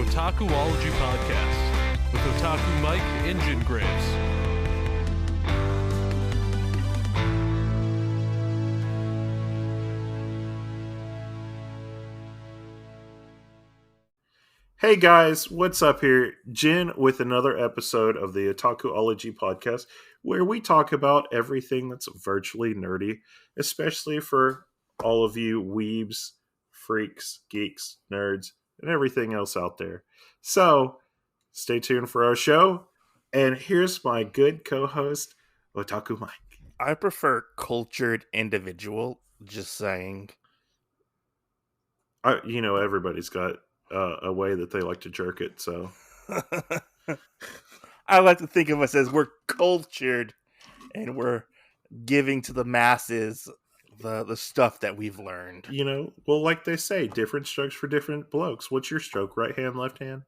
Otakuology Podcast with Otaku Mike and Jin Graves. Hey guys, what's up here? Jin with another episode of the Otakuology Podcast, where we talk about everything that's virtually nerdy, especially for all of you weebs, freaks, geeks, nerds, and everything else out there. So, stay tuned for our show, and here's my good co-host, Otaku Mike. I prefer cultured individual, just saying. Everybody's got a way that they like to jerk it, so I like to think of us as we're cultured and we're giving to the masses the stuff that we've learned. Well, like they say, different strokes for different blokes. What's your stroke? Right hand, left hand?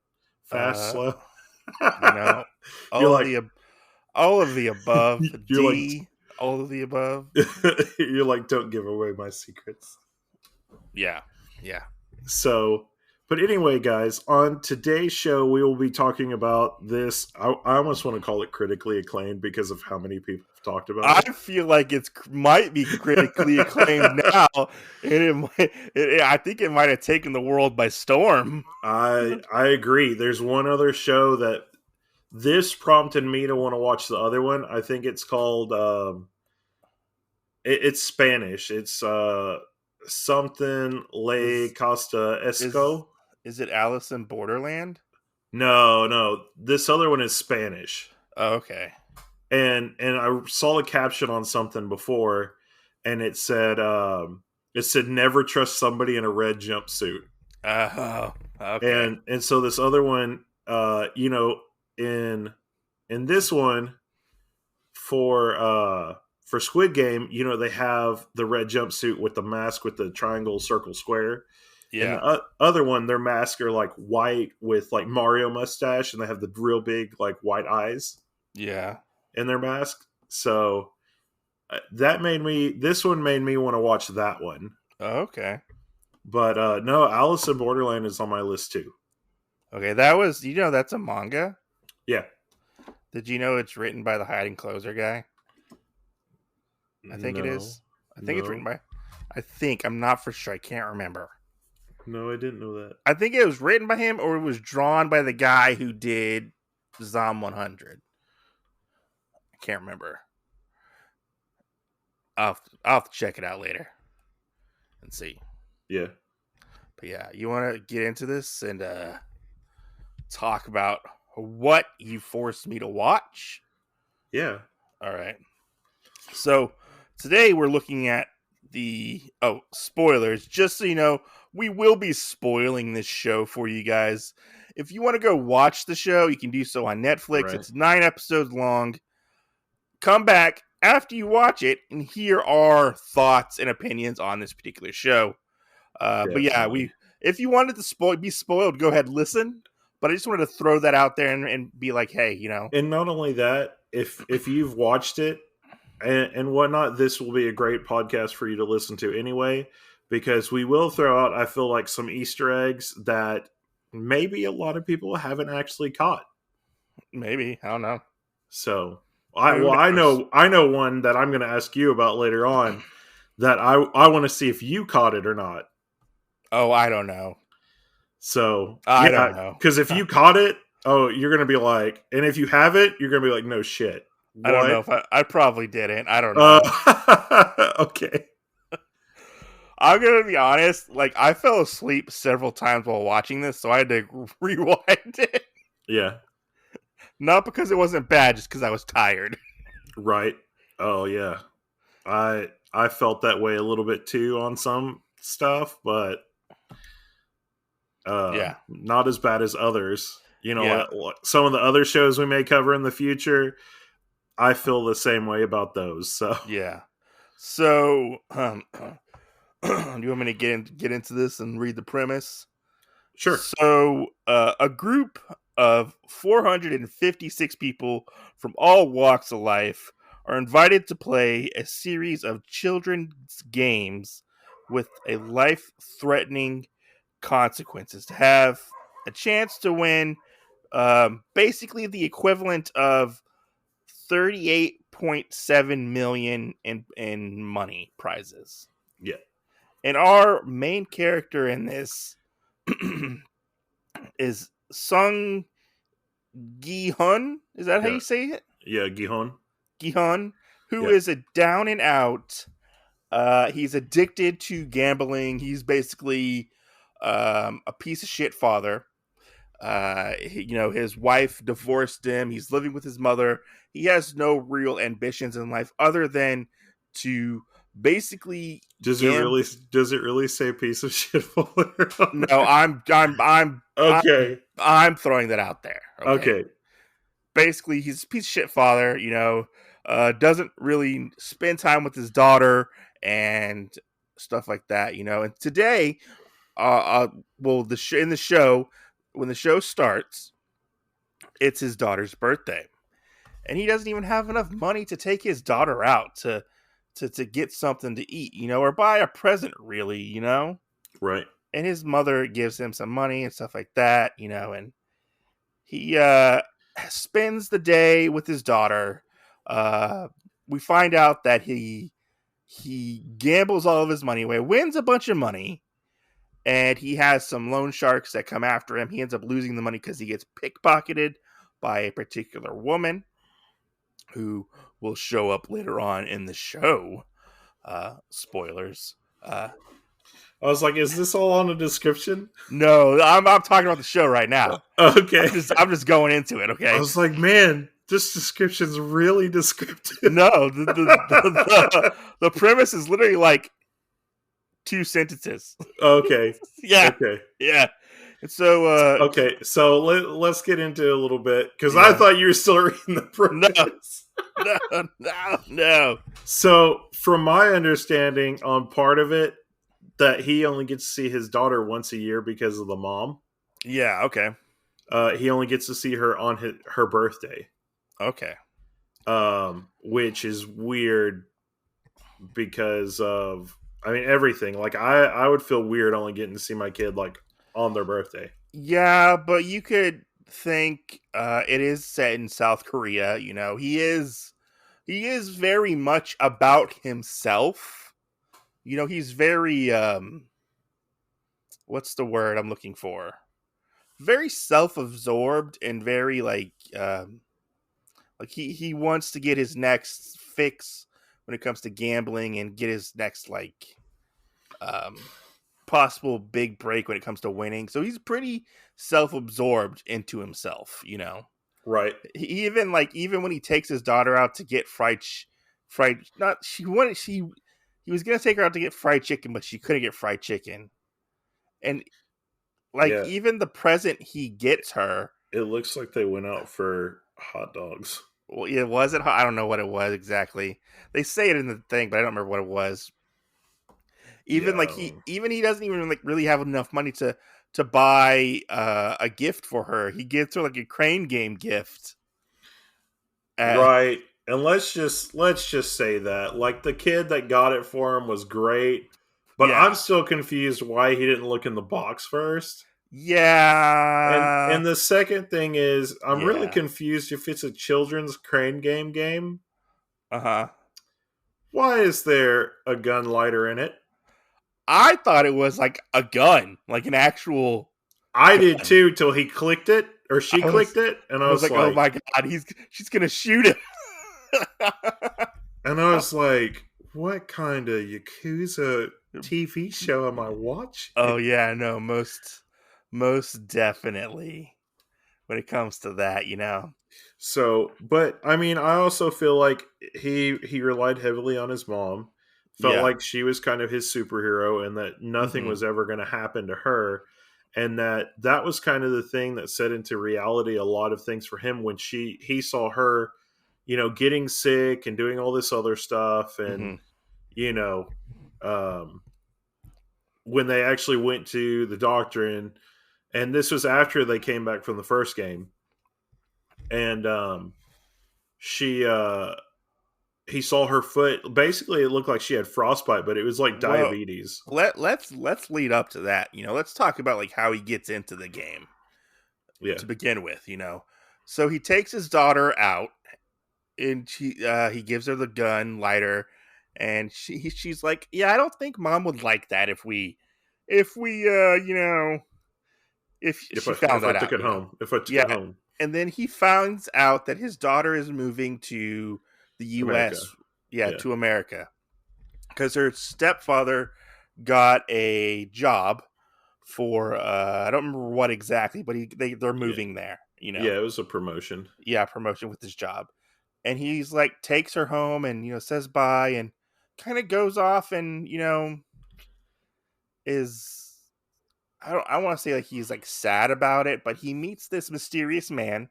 Fast, slow? All of the above. You're D, all of the above. You're like, don't give away my secrets. Yeah. So, but anyway, guys, on today's show, we will be talking about this. I almost want to call it critically acclaimed because of how many people have talked about it. I feel like it might be critically acclaimed now, and I think it might have taken the world by storm. I agree. There's one other show that this prompted me to want to watch the other one. I think it's called, it's Spanish. It's something Le Costa Esco. Is it Alice in Borderland? No. This other one is Spanish. Oh, okay. And I saw a caption on something before, and it said never trust somebody in a red jumpsuit. Oh, okay. And so this other one, in this one for Squid Game, they have the red jumpsuit with the mask with the triangle, circle, square. Yeah. And the other one, their masks are like white with like Mario mustache, and they have the real big like white eyes. Yeah. In their mask. So this one made me want to watch that one. Oh, okay. But no, Alice in Borderland is on my list too. Okay, that's a manga? Yeah. Did you know it's written by the Hiding Closer guy? I think it is. I think it's written by... I'm not for sure. I can't remember. No, I didn't know that. I think it was written by him, or it was drawn by the guy who did Zom 100. I can't remember. I'll have to check it out later and see. Yeah. But yeah, you want to get into this and talk about what you forced me to watch? Yeah. All right. So today we're looking at spoilers. Just so you know, we will be spoiling this show for you guys. If you want to go watch the show, you can do so on Netflix. Right. It's 9 episodes long. Come back after you watch it and hear our thoughts and opinions on this particular show. But yeah, if you wanted to be spoiled, go ahead and listen. But I just wanted to throw that out there and be like, hey, And not only that, if you've watched it and whatnot, this will be a great podcast for you to listen to anyway, because we will throw out, I feel like, some Easter eggs that maybe a lot of people haven't actually caught. Maybe. I don't know. So... I know one that I'm going to ask you about later on that I want to see if you caught it or not. Oh, I don't know. So I don't know, because if you caught it, you're going to be like, and if you have it, you're going to be like, no shit. What? I don't know if I probably didn't. I don't know. Okay. I'm going to be honest. Like, I fell asleep several times while watching this, so I had to rewind it. Yeah. Not because it wasn't bad, just because I was tired. Right. Oh, yeah. I felt that way a little bit, too, on some stuff, but not as bad as others. Some of the other shows we may cover in the future, I feel the same way about those. So yeah. So, do you want me to get into this and read the premise? Sure. So, a group of 456 people from all walks of life are invited to play a series of children's games with a life-threatening consequences. To have a chance to win basically the equivalent of 38.7 million in money prizes. Yeah. And our main character in this is Sung Gi-hun. Is that how Yeah. you say it? Yeah, Gihon. Gi-hun, who Yeah. is a down and out. He's addicted to gambling. He's basically a piece of shit father. His wife divorced him. He's living with his mother. He has no real ambitions in life other than to basically Does it really say piece of shit folder on No, there? Okay. I'm throwing that out there. Okay. Basically, he's a piece of shit father. Doesn't really spend time with his daughter and stuff like that. And today, in the show, when the show starts, it's his daughter's birthday, and he doesn't even have enough money to take his daughter out to get something to eat, or buy a present, really. Right. And his mother gives him some money and stuff like that, and he spends the day with his daughter. We find out that he gambles all of his money away, wins a bunch of money, and he has some loan sharks that come after him. He ends up losing the money because he gets pickpocketed by a particular woman who will show up later on in the show. Spoilers. I was like, is this all on a description? No, I'm talking about the show right now. Okay. I'm just going into it, okay? I was like, man, this description's really descriptive. No, the premise is literally like 2 sentences. Okay. Yeah. Okay. Yeah. And so okay, so let's get into it a little bit, because I thought you were still reading the premise. No. So, from my understanding on part of it, that he only gets to see his daughter once a year because of the mom. Yeah, okay. He only gets to see her on her birthday. Okay. Which is weird because of, everything. Like, I would feel weird only getting to see my kid, like, on their birthday. Yeah, but you could think it is set in South Korea. He is very much about himself. He's very what's the word I'm looking for? Very self-absorbed and very like he wants to get his next fix when it comes to gambling and get his next possible big break when it comes to winning. So he's pretty self-absorbed into himself, Right. He even when he takes his daughter out to get he was gonna take her out to get fried chicken, but she couldn't get fried chicken. And even the present he gets her, it looks like they went out for hot dogs. Well, it wasn't. I don't know what it was exactly. They say it in the thing, but I don't remember what it was. He doesn't even really have enough money to buy a gift for her. He gives her like a crane game gift. Right. And let's just say that, like, the kid that got it for him was great, but I'm still confused why he didn't look in the box first. Yeah. And the second thing is, I'm really confused if it's a children's crane game. Uh-huh. Why is there a gun lighter in it? I thought it was like a gun, like an actual gun. Did too, till he clicked it, or she clicked it, and I was like, oh my god, she's gonna shoot him. And I was like, what kind of Yakuza TV show am I watching? Oh yeah, no, most definitely when it comes to that, So, but I also feel like he relied heavily on his mom, felt like she was kind of his superhero, and that nothing was ever going to happen to her, and that was kind of the thing that set into reality a lot of things for him when he saw her, getting sick and doing all this other stuff, and when they actually went to the doctor, and this was after they came back from the first game, and he saw her foot. Basically, it looked like she had frostbite, but it was like diabetes. Let's lead up to that. Let's talk about like how he gets into the game. Yeah. to begin with, So he takes his daughter out, and he gives her the gun lighter, and she's like, "Yeah, I don't think Mom would like that if If she I found if I that took out, it home, if I took Yeah, it home, and then he finds out that his daughter is moving to the America. U.S. Yeah, Yeah. to America, because her stepfather got a job for I don't remember what exactly, but they're Yeah. moving there. Yeah, it was a promotion. Yeah, promotion with his job, and he's like takes her home and says bye and kind of goes off and is I want to say like he's like sad about it, but he meets this mysterious man.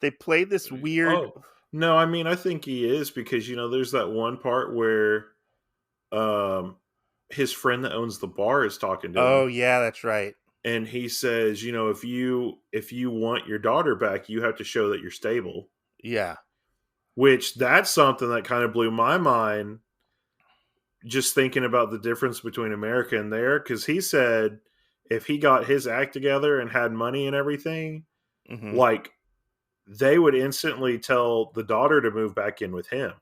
They play this weird. Oh no, I mean I think he is because there's that one part where um his friend that owns the bar is talking to him, Oh yeah, that's right. and he says, if you want your daughter back, you have to show that you're stable. Yeah. Which that's something that kind of blew my mind, just thinking about the difference between America and there, because he said if he got his act together and had money and everything, Hmm. like they would instantly tell the daughter to move back in with him.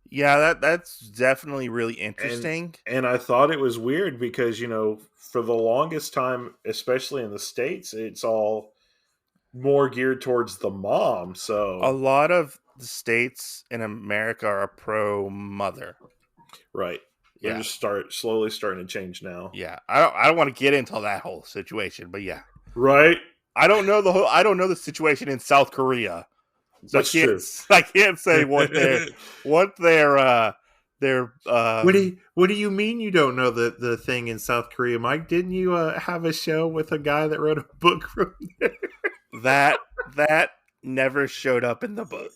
Yeah, that's definitely really And interesting. and I thought it was weird because, for the longest time, especially in the States, it's all more geared towards the mom. A So lot of the states in America are pro mother. right. They're Yeah. just slowly starting to change now. Yeah. I don't want to get into that whole situation, but yeah. Right? I don't know the situation in South Korea. So That's true. I can't say what their What do you mean you don't know the thing in South Korea, Mike? Didn't you have a show with a guy that wrote a book from there? that never showed up in the book.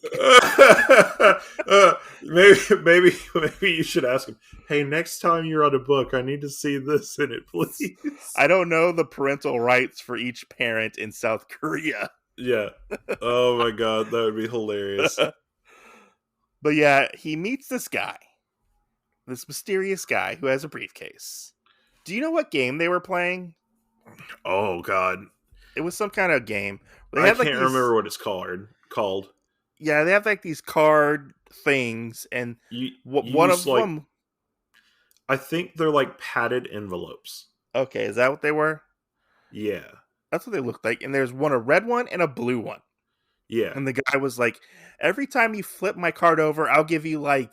Maybe you should ask him. Hey, next time you're on a book, I need to see this in it, please. I don't know the parental rights for each parent in South Korea. Yeah. Oh my god, that would be hilarious. But yeah, he meets this mysterious guy who has a briefcase. Do you know what game they were playing? Oh god, It was some kind of game. They I had, can't remember what it's called. Yeah, they have like these card things, and You one use of them. I think they're like padded envelopes. Okay, is that what they were? Yeah. That's what they looked like. And there's a red one and a blue one. Yeah. And the guy was like, every time you flip my card over, I'll give you I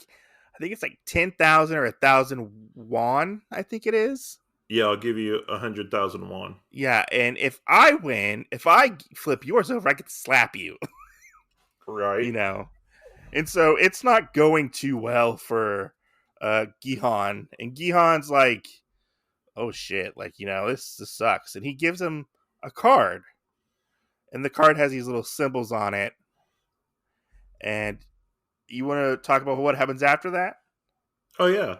think it's like 10,000 or 1,000 won, I think it is. Yeah, I'll give you 100,000 won. Yeah, and if I win, if I flip yours over, I could slap you. Right. And so it's not going too well for Gihan. And Gihan's like, oh shit, this sucks. And he gives him a card. And the card has these little symbols on it. And you want to talk about what happens after that? Oh yeah.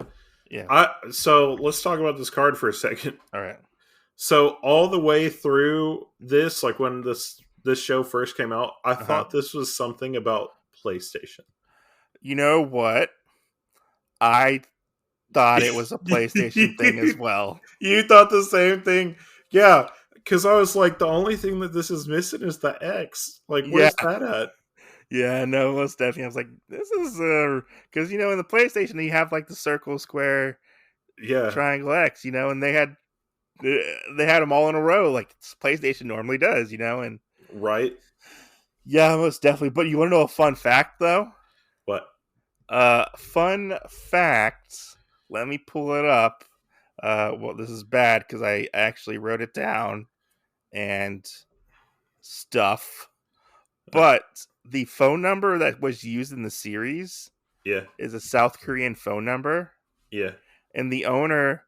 Yeah. So let's talk about this card for a second. All right. So all the way through this, like when this show first came out, I thought this was something about PlayStation. You know what? I thought it was a PlayStation thing as well. You thought the same thing? Yeah, because I was like, the only thing that this is missing is the X. Like, where's that at? Yeah, no, most definitely. I was like, this is because in the PlayStation you have like the circle, square, triangle, X, and they had them all in a row like PlayStation normally does, and right. Yeah, most definitely. But you want to know a fun fact though? What? Fun fact. Let me pull it up. Well, this is bad because I actually wrote it down and stuff. But the phone number that was used in the series is a South Korean phone number. Yeah. And the owner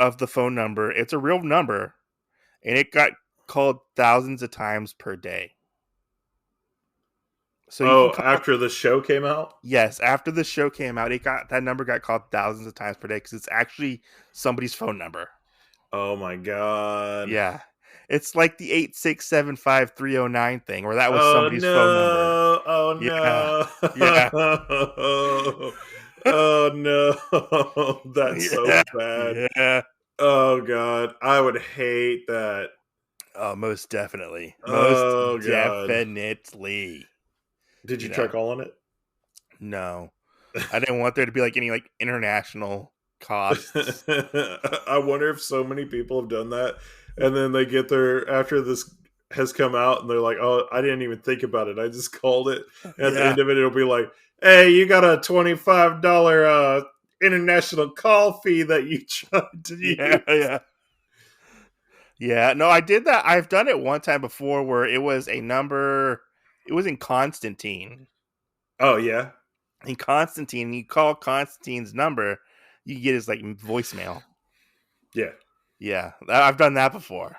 of the phone number, it's a real number, and it got called thousands of times per day. So after the show came out? Yes, after the show came out, that number got called thousands of times per day because it's actually somebody's phone number. Oh my god! Yeah, it's like the 8675309 thing, where that was somebody's phone number. Oh no! Yeah. Oh no! That's so bad. Yeah. Oh god, I would hate that. Oh, most definitely. Most Oh god. definitely. Did you You try know. calling it? No. I didn't want there to be like any like international costs. I wonder if so many people have done that, and then they get there after this has come out, and they're like, "Oh, I didn't even think about it. I just called it." And at the Yeah. end of it, it'll be like, "Hey, you got a $25 international call fee that you tried to Yeah, use." yeah. Yeah, no, I did that. I've done it one time before where it was a number. It was in Constantine. Oh yeah, In Constantine, you call Constantine's number, you get his like voicemail. yeah. Yeah, I've done that before.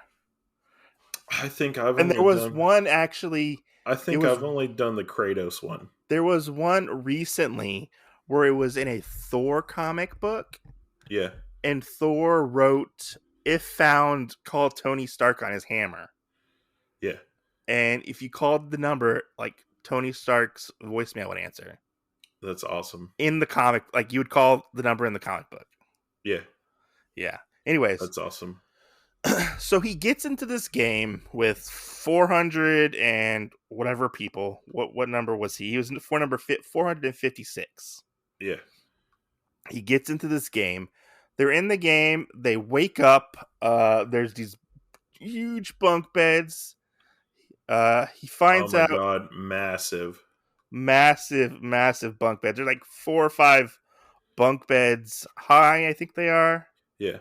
I think I've And there only was done. one actually. I It think was I've only done the Kratos one. There was one recently where it was in a Thor comic book, Yeah, and Thor wrote, "If found, call Tony Stark on his hammer." yeah. And if you called the number, like Tony Stark's voicemail would answer That's awesome. in the comic. Like you would call the number in the comic book. Yeah, Yeah. Anyways, that's awesome. so he gets into this game with 400 and whatever people. What number was he? He was for number 456. Yeah. He gets into this game. They're in the game. They wake up. There's these huge bunk beds. He Oh finds my out god, massive. massive bunk beds. They're like 4 or 5 bunk beds high, I think they are. Yeah.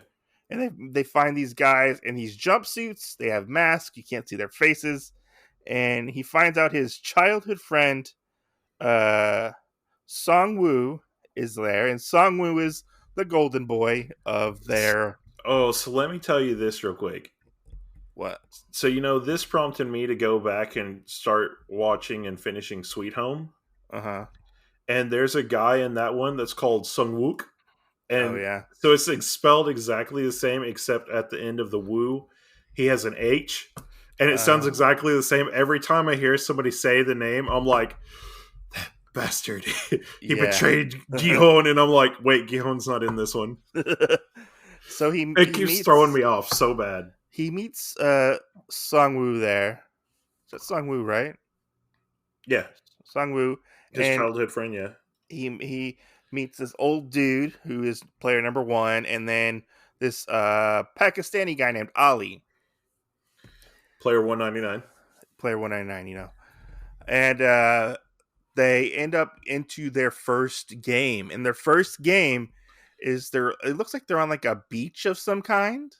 And they find these guys in these jumpsuits. They have masks. You can't see their faces. And he finds out his childhood friend, Song Woo, is there. And Song Woo is the golden boy of their... Oh, so let me tell you this real quick. What? So, this prompted me to go back and start watching and finishing Sweet Home. Uh-huh. And there's a guy in that one that's called Sung Wook. Oh, And yeah. so it's spelled exactly the same, except at the end of the Woo, he has an H. And it sounds exactly the same. Every time I hear somebody say the name, I'm like, that bastard. He betrayed Gihon. And I'm like, wait, Gihon's not in this one. So It keeps throwing me off so bad. He meets Song Woo there. Is that Song Woo, right? Yeah. Song Woo. His And childhood friend, yeah. he meets this old dude who is player number 1, and then this Pakistani guy named Ali. Player 199. Player 199, And they end up into their first game. And their first game is it looks like they're on like a beach of some kind.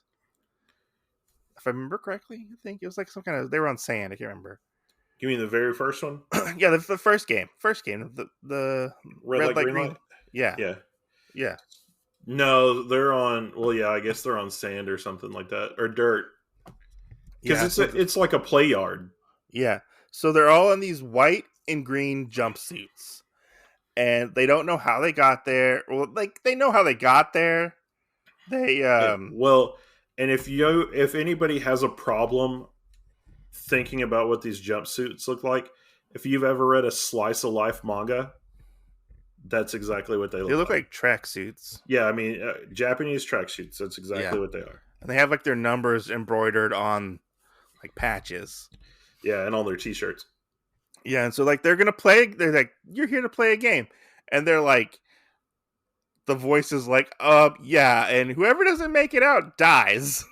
If I remember correctly, I think it was like some kind of... They were on sand. I can't remember. You mean the very first one? Yeah, the first game. The Red light, green light? Yeah. Yeah. Yeah. No, they're on... Well, yeah, I guess they're on sand or something like that. Or dirt. Because it's like a play yard. Yeah. So they're all in these white and green jumpsuits. And they don't know how they got there. Well, like, they know how they got there. They... Well, and if anybody has a problem thinking about what these jumpsuits look like, if you've ever read a slice of life manga, that's exactly what they look like tracksuits. Yeah, I mean, Japanese tracksuits. That's exactly what they are. And they have like their numbers embroidered on like patches. Yeah, and on their t-shirts. Yeah, and so like they're gonna play. They're like, "You're here to play a game," and they're like, the voice is like, yeah," and whoever doesn't make it out dies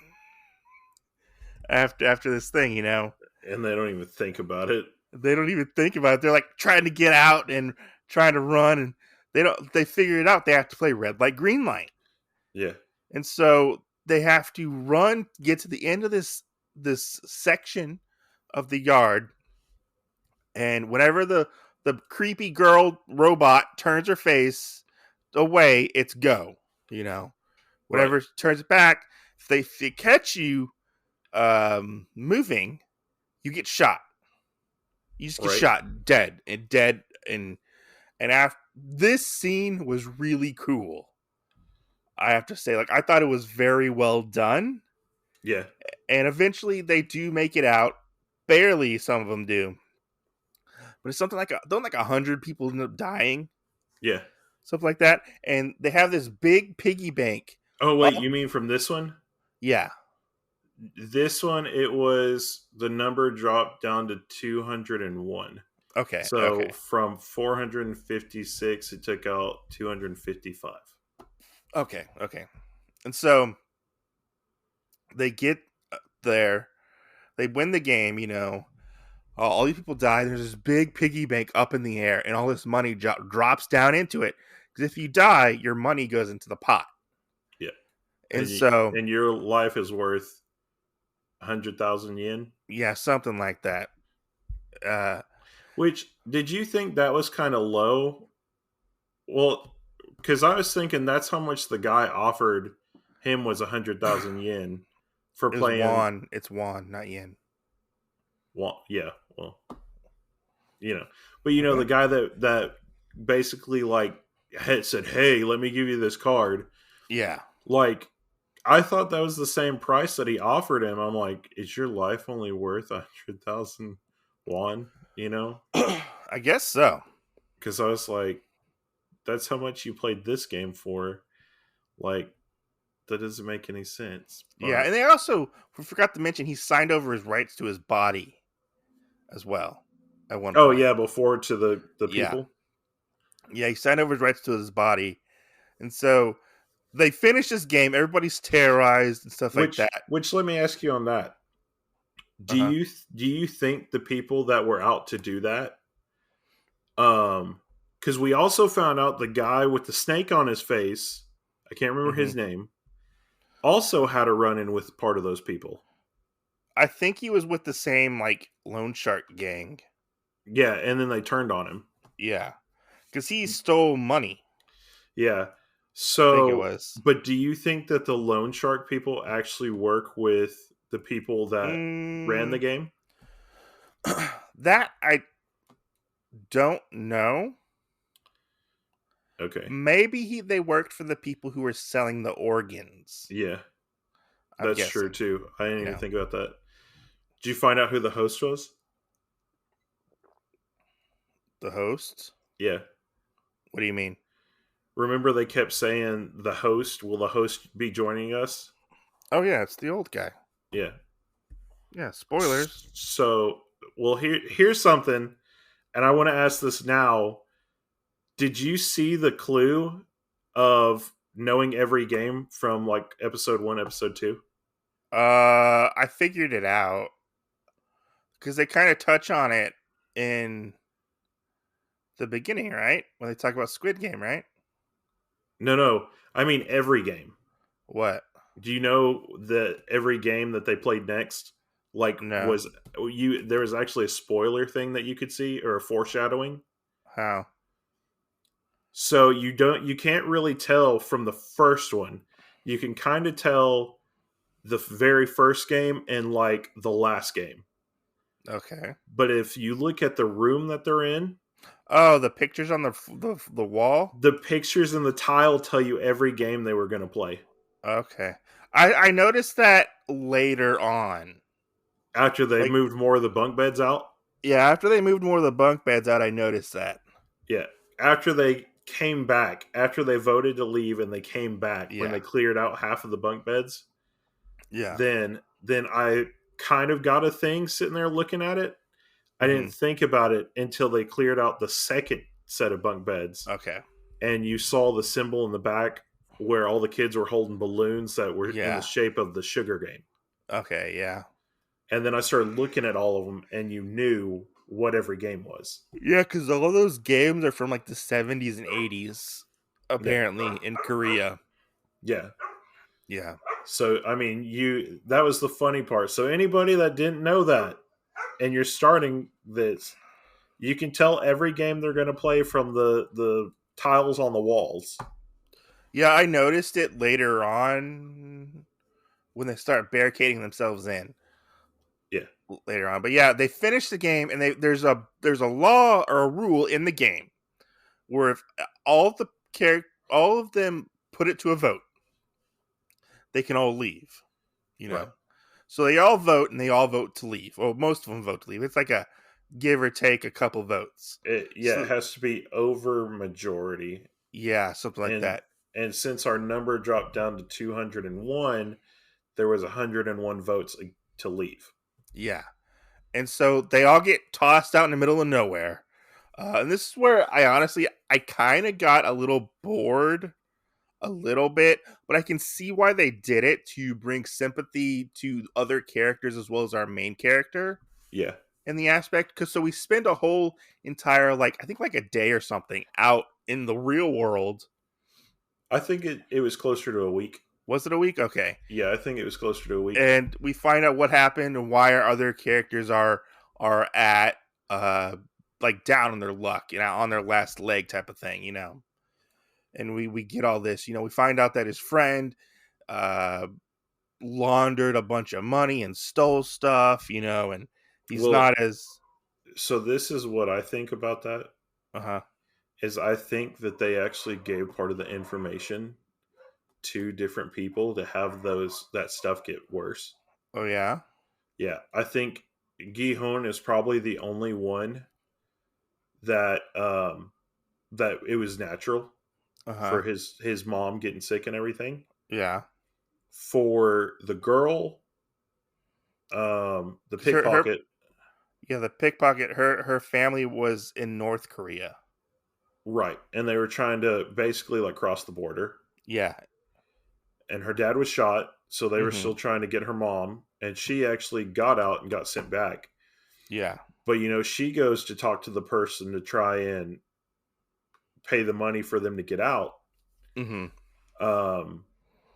after this thing, And they don't even think about it. They don't even think about it. They're like trying to get out and trying to run, and they figure it out. They have to play red light, green light. Yeah. And so they have to run, get to the end of this section of the yard. And whenever the creepy girl robot turns her face away, it's go. Whenever she turns it back, if they catch you moving, you get shot. You just get shot dead. And after this scene was really cool. I have to say, like, I thought it was very well done. Yeah. And eventually they do make it out. Barely, some of them do. But it's something like 100 people end up dying. Yeah. Something like that. And they have this big piggy bank. Oh, wait, you mean from this one? Yeah. This one, it was the number dropped down to 201. Okay. So Okay. from 456, it took out 255. Okay. Okay. And so they get there, they win the game. All these people die. There's this big piggy bank up in the air, and all this money drops down into it. Because if you die, your money goes into the pot. Yeah. And And, so, and your life is worth 100,000 yen. yeah, something like that. Which, did you think that was kind of low? Well, because I was thinking that's how much the guy offered him was 100,000 yen for It was playing. won. It's won, not yen. Well, yeah, well, but the guy that basically had said, "Hey, let me give you this card." Yeah. Like, I thought that was the same price that he offered him. I'm like, is your life only worth 100,000 won? I guess so. Because I was like, that's how much you played this game for. Like, that doesn't make any sense. Yeah, But and they also we forgot to mention he signed over his rights to his body as well at one oh point. yeah, before to the Yeah. people. Yeah, he signed over his rights to his body. And so they finish this game, everybody's terrorized and stuff like that. Which let me ask you on that. Do Uh-huh. you think the people that were out to do that, because we also found out the guy with the snake on his face, I can't remember his name, also had a run-in with part of those people. I think he was with the same loan shark gang. Yeah, and then they turned on him. Yeah. Because he stole money. Yeah. I So, think it was. but do you think that the loan shark people actually work with the people that ran the game? That I don't know. Okay. Maybe they worked for the people who were selling the organs. Yeah. I'm That's guessing. true too. I didn't even Yeah. think about that. Did you find out who the host was? The host? Yeah. What do you mean? Remember they kept saying the host, will the host be joining us? Oh yeah, it's the old guy. Yeah. Yeah, spoilers. So, well, here's something, and I want to ask this now. Did you see the clue of knowing every game from episode 1, episode 2? I figured it out because they kind of touch on it in the beginning, right? When they talk about Squid Game, right? No. I mean every game. What? Do you know that every game that they played next No. there was actually a spoiler thing that you could see, or a foreshadowing? How? So you can't really tell from the first one. You can kind of tell the very first game and the last game. Okay. But if you look at the room that they're in, Oh, the pictures on the wall. the pictures in the tile tell you every game they were going to play. Okay. I noticed that later on. After they moved more of the bunk beds out? Yeah, after they moved more of the bunk beds out, I noticed that. Yeah. After they came back, after they voted to leave and they came back, when they cleared out half of the bunk beds, then I kind of got a thing sitting there looking at it. I didn't think about it until they cleared out the second set of bunk beds. Okay. And you saw the symbol in the back where all the kids were holding balloons that were in the shape of the sugar game. Okay, yeah. And then I started looking at all of them, and you knew what every game was. Yeah, because all of those games are from the 70s and 80s, apparently, in Korea. Yeah. Yeah. So, I mean, that was the funny part. So anybody that didn't know that, and you're starting this, you can tell every game they're going to play from the tiles on the walls. Yeah, I noticed it later on when they start barricading themselves in. Yeah. Later on. But yeah, they finish the game, and there's a law or a rule in the game where if all of them put it to a vote, they can all leave. Right. So they all vote, and they all vote to leave. Well, most of them vote to leave. It's like a give or take a couple votes. It has to be over majority. Yeah, something like that. And since our number dropped down to 201, there was 101 votes to leave. Yeah. And so they all get tossed out in the middle of nowhere. And this is where I kind of got a little bored a little bit, but I can see why they did it, to bring sympathy to other characters as well as our main character Yeah. in the aspect. Because so we spend a whole entire, I think a day or something out in the real world. I think it was closer to a week. Was it a week? Okay. Yeah, I think it was closer to a week. And we find out what happened and why our other characters are at down on their luck, on their last leg type of thing, And we get all this, we find out that his friend laundered a bunch of money and stole stuff, and he's not as. So this is what I think about that. Is I think that they actually gave part of the information to different people to have that stuff get worse. Oh yeah? Yeah. I think Gihon is probably the only one that that it was natural for his mom getting sick and everything. Yeah. For the girl, the pickpocket. The pickpocket, her family was in North Korea. Right. And they were trying to basically cross the border. Yeah. And her dad was shot, so they were still trying to get her mom, and she actually got out and got sent back. Yeah. But she goes to talk to the person to try and pay the money for them to get out. And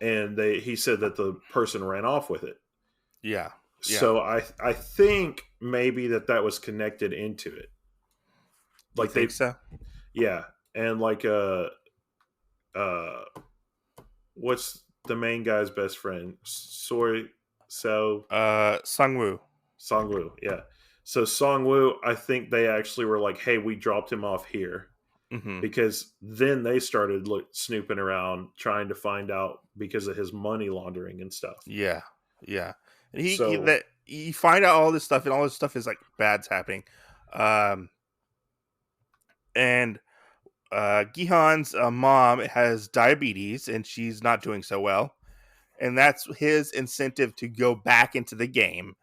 he said that the person ran off with it. Yeah. So I think maybe that was connected into it. You think so? Yeah. And what's the main guy's best friend? Sungwoo. Songwoo, yeah. So Songwoo, I think they actually were like, hey, we dropped him off here. Because then they started snooping around trying to find out because of his money laundering and stuff. Yeah. Yeah. And you find out all this stuff, and all this stuff is bad's happening. And Gihon's mom has diabetes, and she's not doing so well. And that's his incentive to go back into the game.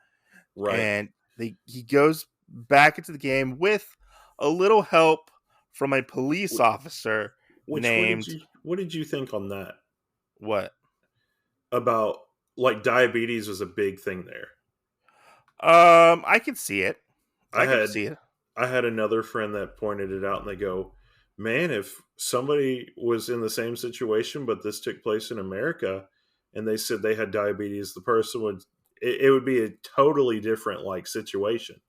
Right. And he goes back into the game with a little help from a police officer named... What did you think on that? What? About, diabetes was a big thing there. I can see it. I had another friend that pointed it out, and they go, man, if somebody was in the same situation, but this took place in America, and they said they had diabetes, the person it would be a totally different situation.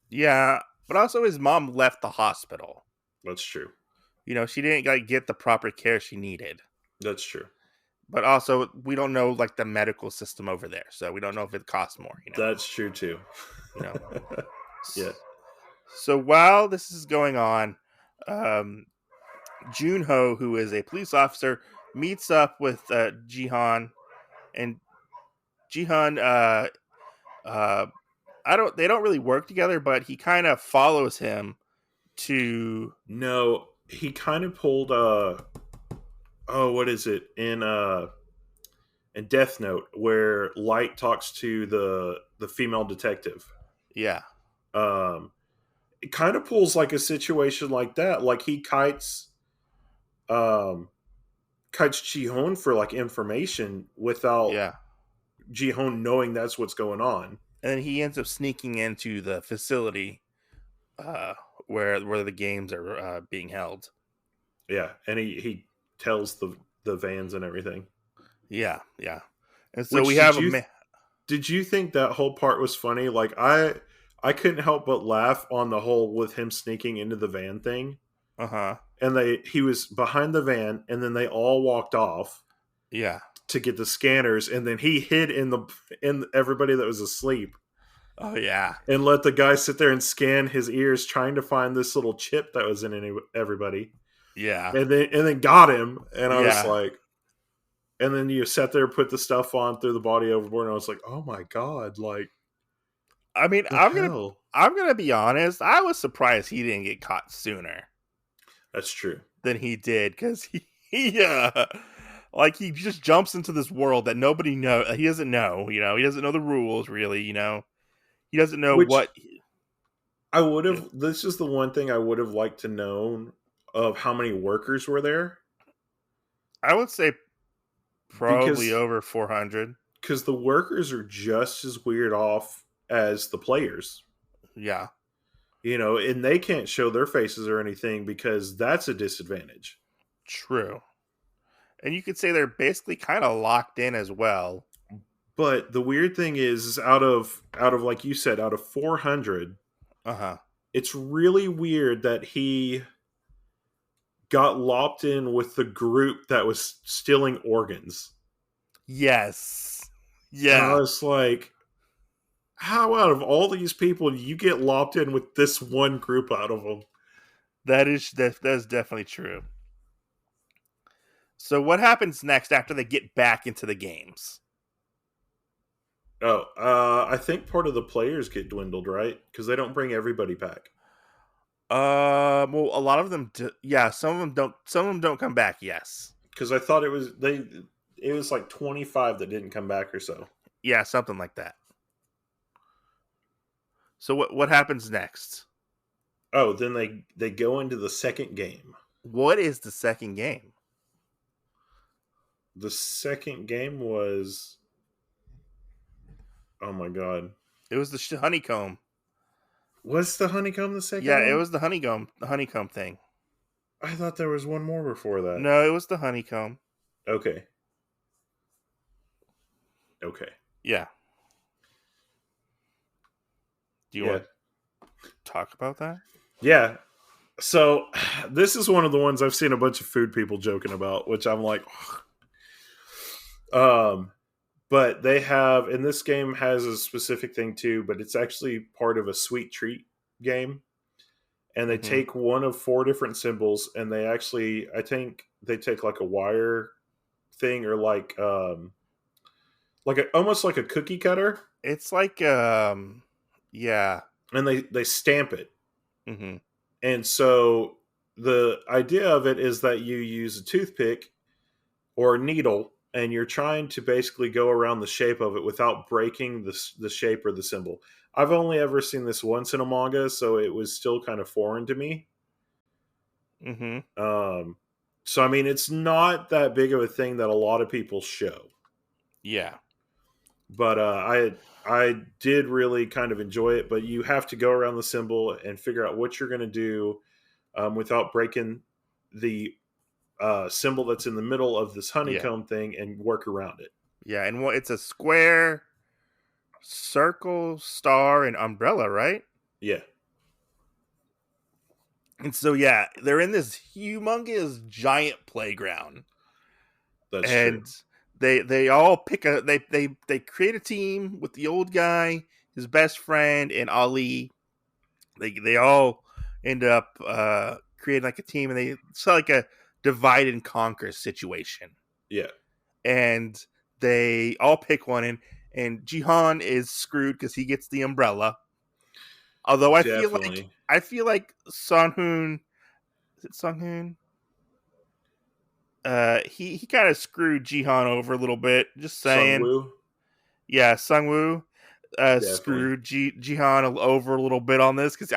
Yeah, but also his mom left the hospital. That's true. She didn't get the proper care she needed. That's true. But also, we don't know the medical system over there, so we don't know if it costs more. That's true too. Yeah. So while this is going on, Junho, who is a police officer, meets up with Jihan, and Jihan, they don't really work together, but he kind of follows him to... No, he kind of pulled what is it in Death Note, where Light talks to the female detective. Yeah. It kind of pulls a situation like that. He kites Jihon for information without Jihon knowing that's what's going on. And then he ends up sneaking into the facility where the games are being held. Yeah, and he tells the vans and everything. Yeah. And so we have Did you think that whole part was funny? I couldn't help but laugh on the whole with him sneaking into the van thing. And he was behind the van, and then they all walked off. Yeah. To get the scanners, and then he hid in everybody that was asleep. Oh yeah. And let the guy sit there and scan his ears, trying to find this little chip that was in everybody. Yeah. And then got him, and I was like, and then you sat there, put the stuff on, threw the body overboard, and I was like, oh my god, I mean, I'm gonna be honest. I was surprised he didn't get caught sooner. That's true. Than he did, because he Like, he just jumps into this world that nobody know. He doesn't know. He doesn't know the rules really. He doesn't know Which what. I would have. This is the one thing I would have liked to know of how many workers were there, I would say probably because over 400. the workers are just as weird off as the players. Yeah, And they can't show their faces or anything because that's a disadvantage. true. And you could say they're basically kind of locked in as well. But the weird thing is out of like you said, out of 400, Uh-huh. it's really weird that he got lopped in with the group that was stealing organs. Yes. And I Yeah. was like, how out of all these people do you get lopped in with this one group out of them? That is definitely true. So what happens next after they get back into the games? Oh, I think part of the players get dwindled, right? Because they don't bring everybody back. Well, a lot of them yeah, some of them don't. Some of them don't come back. Yes. Because I thought it was like 25 that didn't come back or so. Yeah, something like that. So what happens next? Oh, then they go into the second game. What is the second game? The second game was, oh my god, It was the honeycomb. was the honeycomb the second Yeah, one? it was the honeycomb thing. I thought there was one more before that. No, it was the honeycomb. Okay. Yeah. Do you want to talk about that? Yeah. So this is one of the ones I've seen a bunch of food people joking about, which I'm like, but they have, and this game has a specific thing too, but it's actually part of a sweet treat game. And they take one of 4 different symbols, and they actually, I think they take like a wire thing, or like almost like a cookie cutter. It's like yeah. And they stamp it. Mm-hmm. And so the idea of it is that you use a toothpick or a needle, and you're trying to basically go around the shape of it without breaking the shape or the symbol. I've only ever seen this once in a manga, so it was still kind of foreign to me. Mm-hmm. So I mean, it's not that big of a thing that a lot of people show. Yeah. But I did really kind of enjoy it. But you have to go around the symbol and figure out what you're going to do without breaking the symbol that's in the middle of this honeycomb thing, and work around it. Yeah, and it's a square, circle, star, and umbrella, right? Yeah. And so yeah, they're in this humongous giant playground. That's and true. they all pick they create a team with the old guy, his best friend, and Ali. They all end up creating like a team, and it's like a divide and conquer situation. Yeah. And they all pick one, and Jihan is screwed because he gets the umbrella. Although I feel like Sunghoon, is it Sunghoon? He kind of screwed Jihan over a little bit. Just saying. Sungwoo? Yeah, Sungwoo screwed Jihan over a little bit on this because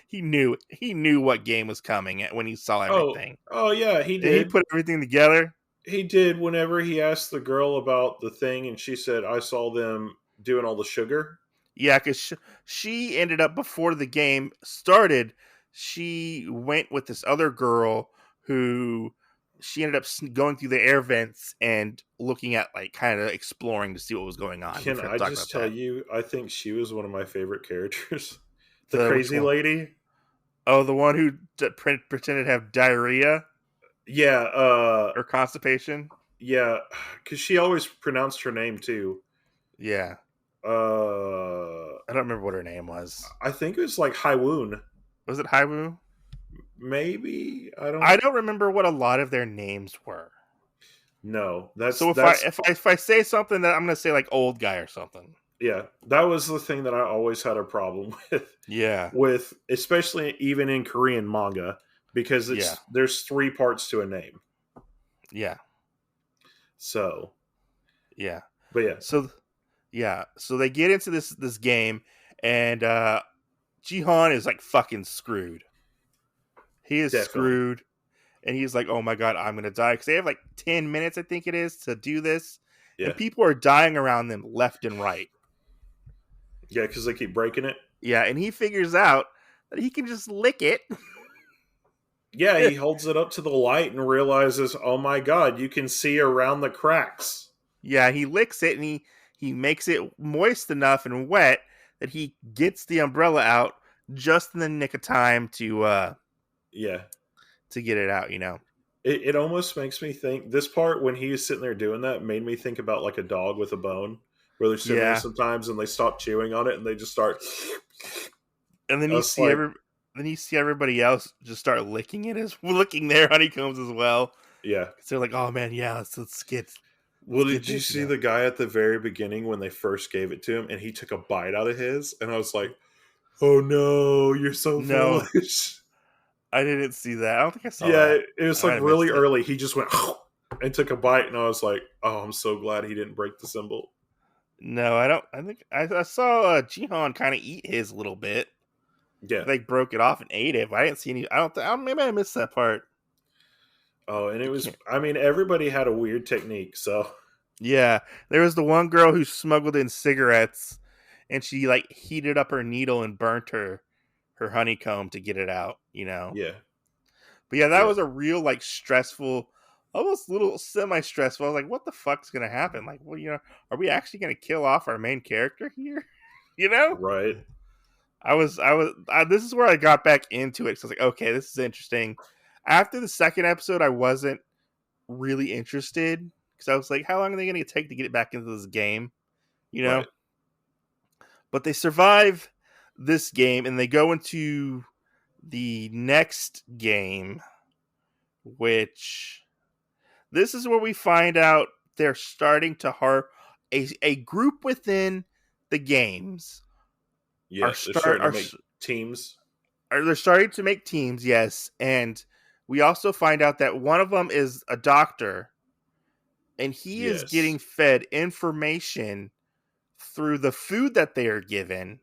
he knew what game was coming when he saw everything. Oh yeah, he did. And he put everything together. He did. Whenever he asked the girl about the thing, and she said, "I saw them doing all the sugar." Yeah, because she ended up, before the game started, she went with this other girl who she ended up going through the air vents and looking at, like, kind of exploring to see what was going on. Can I just tell you, I think she was one of my favorite characters. The crazy lady. Oh, the one who pretended to have diarrhea? Yeah. Or constipation? Yeah, because she always pronounced her name, too. Yeah. I don't remember what her name was. I think it was like Haiwoon. Was it Haiwu? Maybe. I don't remember what a lot of their names were. No, if I say something, that I'm gonna say like old guy or something. Yeah, that was the thing that I always had a problem with. Yeah, with especially even in Korean manga, because there's 3 parts to a name. Yeah. So, Yeah. but yeah, So they get into this game, and Jihan is like fucking screwed. He is definitely. screwed, and he's like, "Oh my god, I'm gonna die," because they have like 10 minutes, I think it is, to do this, Yeah. and people are dying around them left and right. Yeah, because they keep breaking it. Yeah, and he figures out that he can just lick it. Yeah, he holds it up to the light and realizes, oh my god, you can see around the cracks. Yeah, he licks it, and he makes it moist enough and wet that he gets the umbrella out just in the nick of time Yeah. to get it out. You know. It almost makes me think, this part when he was sitting there doing that made me think about like a dog with a bone, where they're sitting there Yeah. sometimes and they stop chewing on it and they just start. And then That's like, then you see everybody else just start licking licking their honeycombs as well. yeah. 'Cause they're like, "Oh man, yeah, let's get." Well, get did you this, see the guy at the very beginning when they first gave it to him and he took a bite out of his? And I was like, oh no, you're so No. foolish. I didn't see that. I don't think I saw Yeah, that. it was I like really missed it. early. He just went and took a bite, and I was like, oh, I'm so glad he didn't break the symbol. No, I don't. I think I saw Jihan kind of eat his a little bit. Yeah. Like broke it off and ate it. But I didn't see any. I don't. Maybe I missed that part. Oh, and it was, can't- I mean, everybody had a weird technique. So, Yeah, there was the one girl who smuggled in cigarettes, and she like heated up her needle and burnt her honeycomb to get it out. You know. yeah. But yeah, that Yeah. was a real like stressful, almost little semi-stressful. I was like, what the fuck's gonna happen? Like, well, are we actually gonna kill off our main character here? You know? Right. This is where I got back into it. So I was like, okay, this is interesting. After the second episode, I wasn't really interested because I was like, how long are they gonna take to get it back into this game? You know? Right. But they survive this game and they go into the next game, which this is where we find out they're starting to a group within the games Yeah. They're starting to make teams. they're starting to make teams, yes, and we also find out that one of them is a doctor, and he is Yes. getting fed information through the food that they are given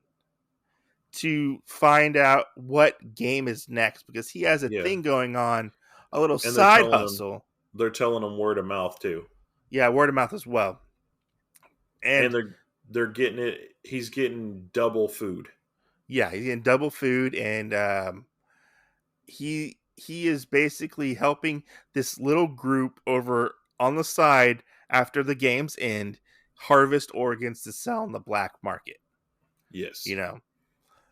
to find out what game is next because he has a Yeah. thing going on, a little And side hustle. They're telling them word of mouth too. Yeah, word of mouth as well. And they're getting it. He's getting double food. Yeah, he's getting double food, and he is basically helping this little group over on the side after the game's end harvest organs to sell on the black market. Yes. You know,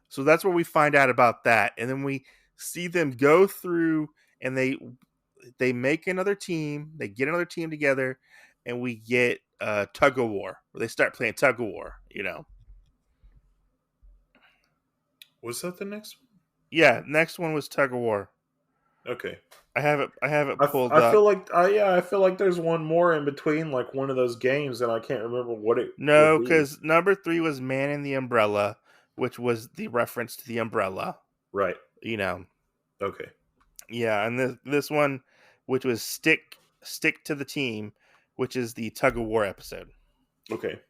so that's where we find out about that, and then we see them go through, and they make another team. They get another team together, and we get tug of war. Where they start playing tug of war. You know. Was that the next one? Yeah, next one was tug of war. Okay. I have it pulled I up. feel like I feel like there's one more in between, like one of those games, and I can't remember what it. No, would be. because number 3 was Man in the Umbrella, which was the reference to the umbrella. Right. You know. Okay. Yeah, and this one, which was stick to the team, which is the tug of war episode. Okay.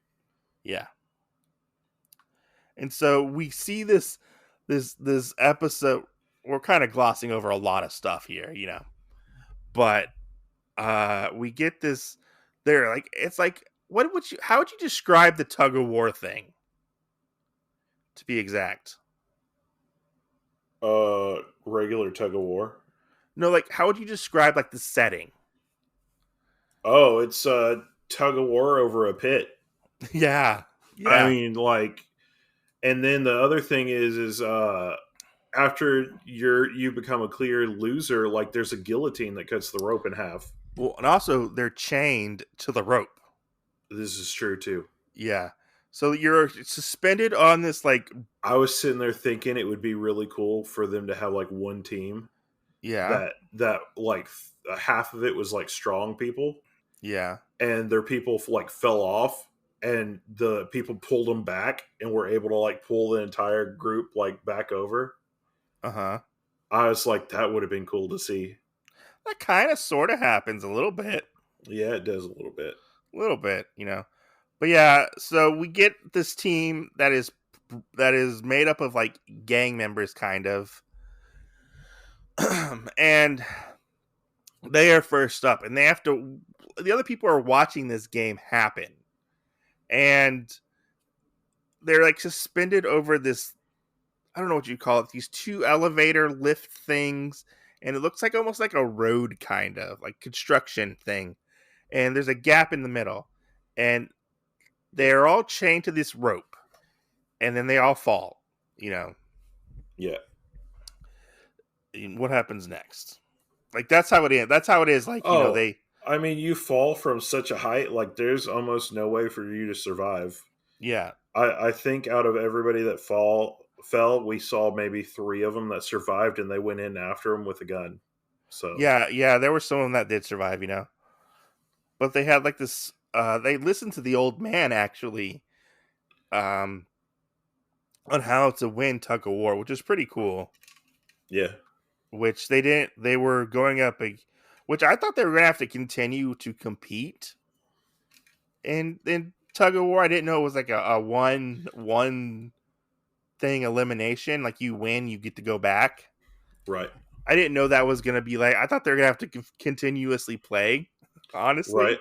Yeah. And so we see this episode. We're kind of glossing over a lot of stuff here, you know. But we get this. They're like, it's like, how would you describe the tug of war thing? To be exact. Regular tug of war. No, like, how would you describe like the setting? Oh, it's a tug of war over a pit. Yeah. I mean, like, and then the other thing is after you become a clear loser, like there's a guillotine that cuts the rope in half. Well, and also they're chained to the rope. This is true too. Yeah. So you're suspended on this, like, I was sitting there thinking it would be really cool for them to have like one team. yeah. That like half of it was like strong people. Yeah. And their people like fell off, and the people pulled them back, and were able to like pull the entire group like back over. Uh-huh. I was like, that would have been cool to see. That kind of sort of happens a little bit. Yeah, it does a little bit. A little bit, you know. But yeah, so we get this team that is made up of like gang members, kind of, and they are first up, and they have to. The other people are watching this game happen, and they're like suspended over this. I don't know what you call it. These two elevator lift things, and it looks like almost like a road, kind of like construction thing. And there's a gap in the middle, and they're all chained to this rope, and then they all fall. You know, Yeah. what happens next? Like that's how it is. That's how it is. Like Oh, they. I mean, you fall from such a height, like there's almost no way for you to survive. Yeah, I think out of everybody that fell, we saw maybe 3 of them that survived, and they went in after him with a gun. So yeah. There were some of them that did survive, but they had like this. They listened to the old man actually, um, on how to win tug of war, which is pretty cool. yeah, Which they didn't. They were going up which I thought they were gonna have to continue to compete in tug of war. I didn't know it was like a one thing elimination. Like you win, you get to go back. right, I didn't know that was gonna be like. I thought they were gonna have to continuously play. Honestly, right.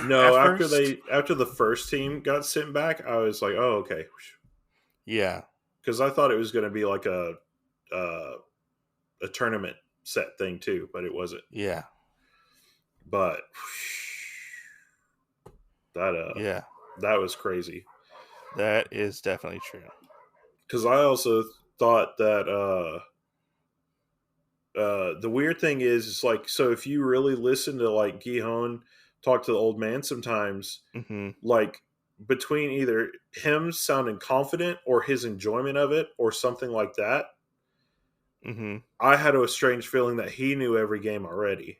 No, at first, after the first team got sent back, I was like, oh, okay, yeah, because I thought it was going to be like a tournament set thing too, but it wasn't. yeah, But that yeah. that was crazy. That is definitely true. Because I also thought that the weird thing is like, so if you really listen to like Gihon talk to the old man sometimes, Mm-hmm. like between either him sounding confident or his enjoyment of it or something like that, Mm-hmm. I had a strange feeling that he knew every game already.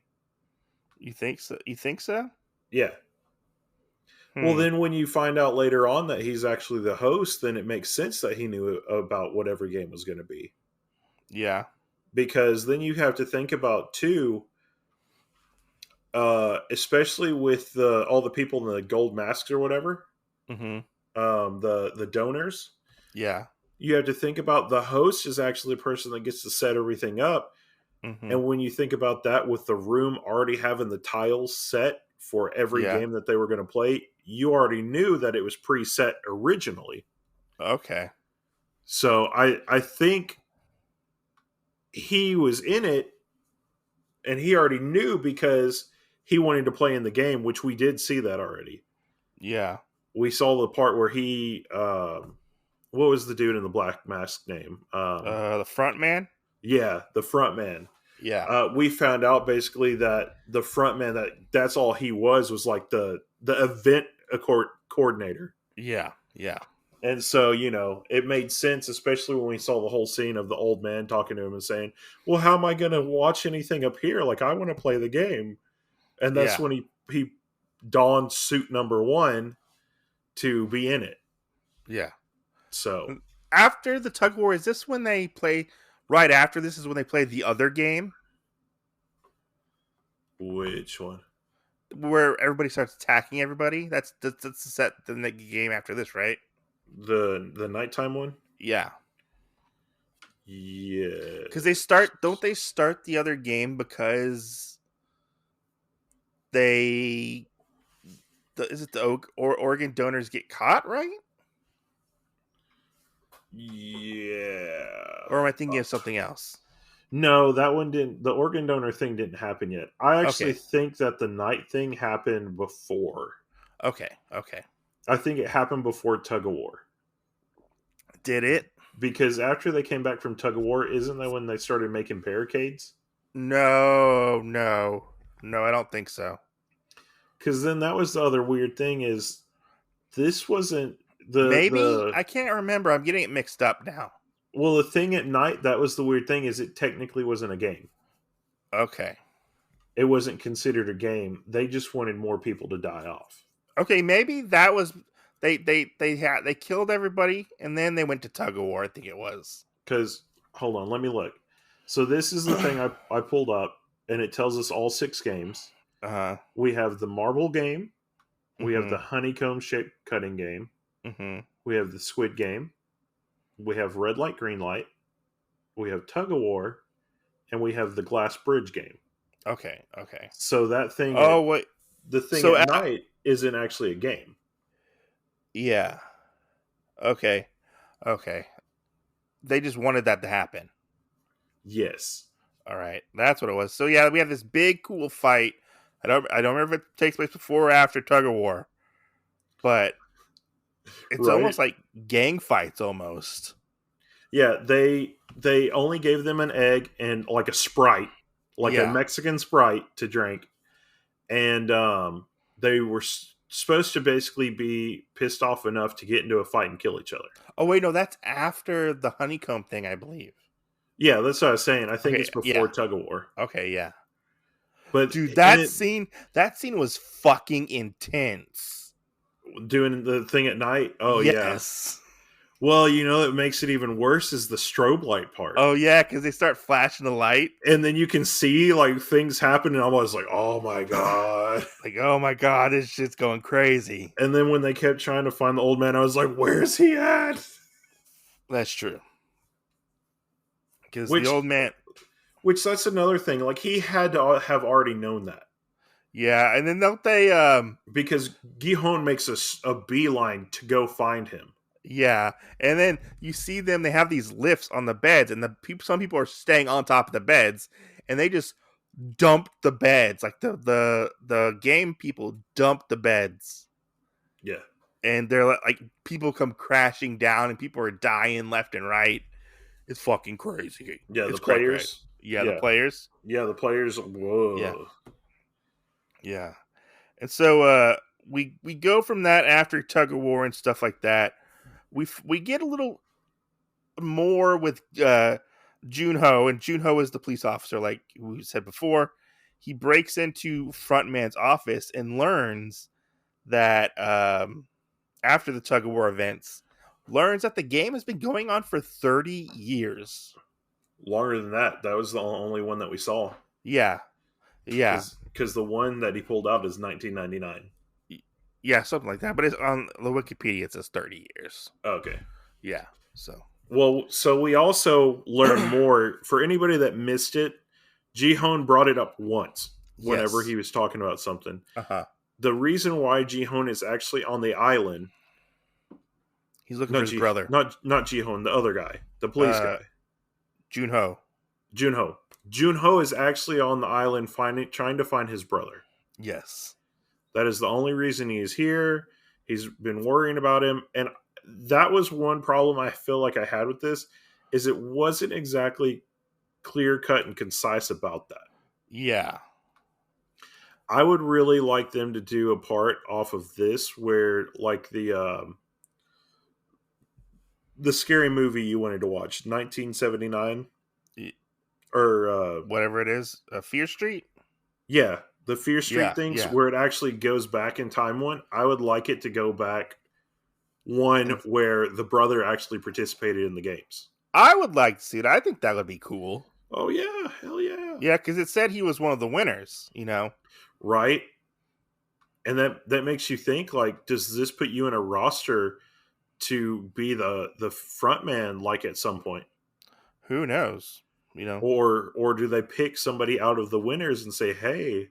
You think so? You think so? Yeah. Well, then when you find out later on that he's actually the host, then it makes sense that he knew about what every game was going to be. Yeah. Because then you have to think about too, especially with all the people in the gold masks or whatever, Mm-hmm. the donors. Yeah. You have to think about the host is actually the person that gets to set everything up. Mm-hmm. And when you think about that, with the room already having the tiles set for every Yeah. game that they were going to play, you already knew that it was preset originally. Okay. So I think he was in it, and he already knew because he wanted to play in the game, which we did see that already. Yeah. We saw the part where he, what was the dude in the black mask name? The front man. Yeah, the front man. Yeah. We found out basically that the front man, that's all he was like the event coordinator. Yeah. Yeah. And so, it made sense, especially when we saw the whole scene of the old man talking to him and saying, well, how am I going to watch anything up here? Like, I want to play the game. And that's Yeah. when he donned suit number 1 to be in it. Yeah. So After the tug of war, is this when they play? Right after this is when they play the other game, which one? where everybody starts attacking everybody. That's the set the game after this, right? The nighttime one? Yeah. Yeah. Because don't they start the other game because is it the organ donors get caught, right? Yeah. Or am I thinking of something else? No, that one didn't. The organ donor thing didn't happen yet. I actually Okay. think that the night thing happened before. Okay. I think it happened before Tug of War. Did it? Because after they came back from Tug of War, isn't that when they started making barricades? No, I don't think so. Because then that was the other weird thing is this wasn't Maybe I can't remember. I'm getting it mixed up now. Well, the thing at night, that was the weird thing, is it technically wasn't a game. Okay. It wasn't considered a game. They just wanted more people to die off. Okay, maybe that was they killed everybody and then they went to tug of war. I think it was. Because hold on, let me look. So this is the thing I pulled up, and it tells us all 6 games. We have the marble game. We have the Mhm. honeycomb shape cutting game. Mm-hmm. We have the squid game. We have red light, green light. We have tug of war, and we have the glass bridge game. Okay. Okay. So that thing Oh wait. the thing So at night isn't actually a game. yeah. Okay. Okay. They just wanted that to happen. Yes. All right, that's what it was. So yeah, we have this big cool fight. I don't remember if it takes place before or after tug of war, but it's Right? almost like gang fights almost. Yeah, they only gave them an egg and like a Sprite, like a Yeah. Mexican Sprite to drink. And they were supposed to basically be pissed off enough to get into a fight and kill each other. Oh wait, no, that's after the honeycomb thing, I believe. Yeah, that's what I was saying. I think Okay, it's before yeah. tug of war. Okay, yeah. But Dude, in that scene was fucking intense. doing the thing at night. Oh yeah. Yes. Well, it makes it even worse is the strobe light part. Oh yeah, because they start flashing the light. And then you can see like things happen, and I'm always like, "Oh my god!" Like, oh my god, this shit's going crazy. And then when they kept trying to find the old man, I was like, "Where's he at?" That's true. Because Which the old man. that's another thing. Like he had to have already known that Yeah, and then don't they because Gihon makes a beeline to go find him. yeah, and then you see them, they have these lifts on the beds, and some people are staying on top of the beds, and they just dump the beds. Like the game people dump the beds. Yeah. And they're like people come crashing down and people are dying left and right. It's fucking crazy. Yeah, It's the quite players. crazy. Yeah, the players. Yeah, the players. Whoa. Yeah. Yeah. And so we go from that after tug of war and stuff like that. We get a little more with Junho, and Junho is the police officer, like we said before. He breaks into Frontman's office and learns that after the tug of war events, learns that the game has been going on for 30 years. Longer than that. That was the only one that we saw. Yeah. Yeah. Because the one that he pulled out is 1999. Yeah, something like that. But it's on the Wikipedia, it says 30 years. Okay. Yeah. So. Well, so we also learned more. For anybody that missed it, Jihon brought it up once whenever Yes. he was talking about something. Uh-huh. The reason why Jihon is actually on the island. He's looking for his brother. Not Jihon, the other guy. The police guy. Junho. Junho is actually on the island trying to find his brother. Yes. That is the only reason he is here. He's been worrying about him. And that was one problem I feel like I had with this, is it wasn't exactly clear cut and concise about that. Yeah. I would really like them to do a part off of this where like the scary movie you wanted to watch, 1979 or whatever it is, Fear Street. Yeah, the Fear Street things yeah. where it actually goes back in time. One, I would like it to go back one where the brother actually participated in the games. I would like to see it. I think that would be cool. Oh yeah, hell yeah. Yeah, because it said he was one of the winners, Right? And that makes you think, like, does this put you in a roster to be the front man, like, at some point? Who knows? Or do they pick somebody out of the winners and say, hey,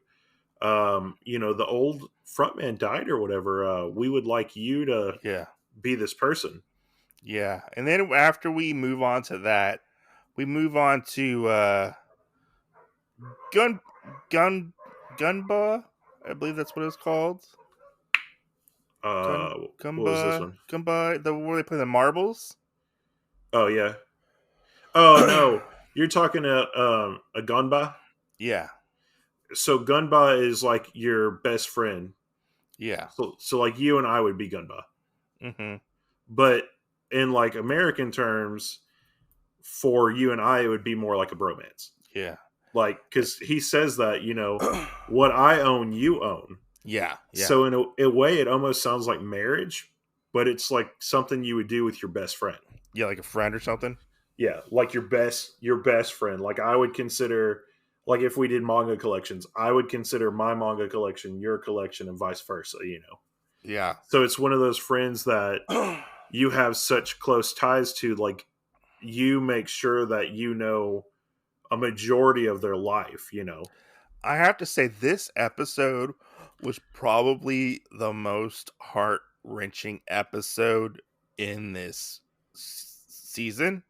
the old frontman died or whatever. We would like you to be this person. Yeah. And then after we move on to that, we move on to Gunba. I believe that's what it's called. What was this one? Gunba, where they play the marbles. Oh yeah. Oh no, you're talking a Gunba. Yeah. So Gunba is like your best friend. Yeah. So like you and I would be Gunba. Mm-hmm. But in like American terms, for you and I, it would be more like a bromance. Yeah. Like, because he says that, what I own, you own. Yeah. So in a way, it almost sounds like marriage, but it's like something you would do with your best friend. Yeah, like a friend or something. Yeah, like your best friend. Like I would consider like if we did manga collections, I would consider my manga collection your collection and vice versa, Yeah. So it's one of those friends that you have such close ties to, like you make sure that you know a majority of their life, I have to say, this episode was probably the most heart wrenching episode in this season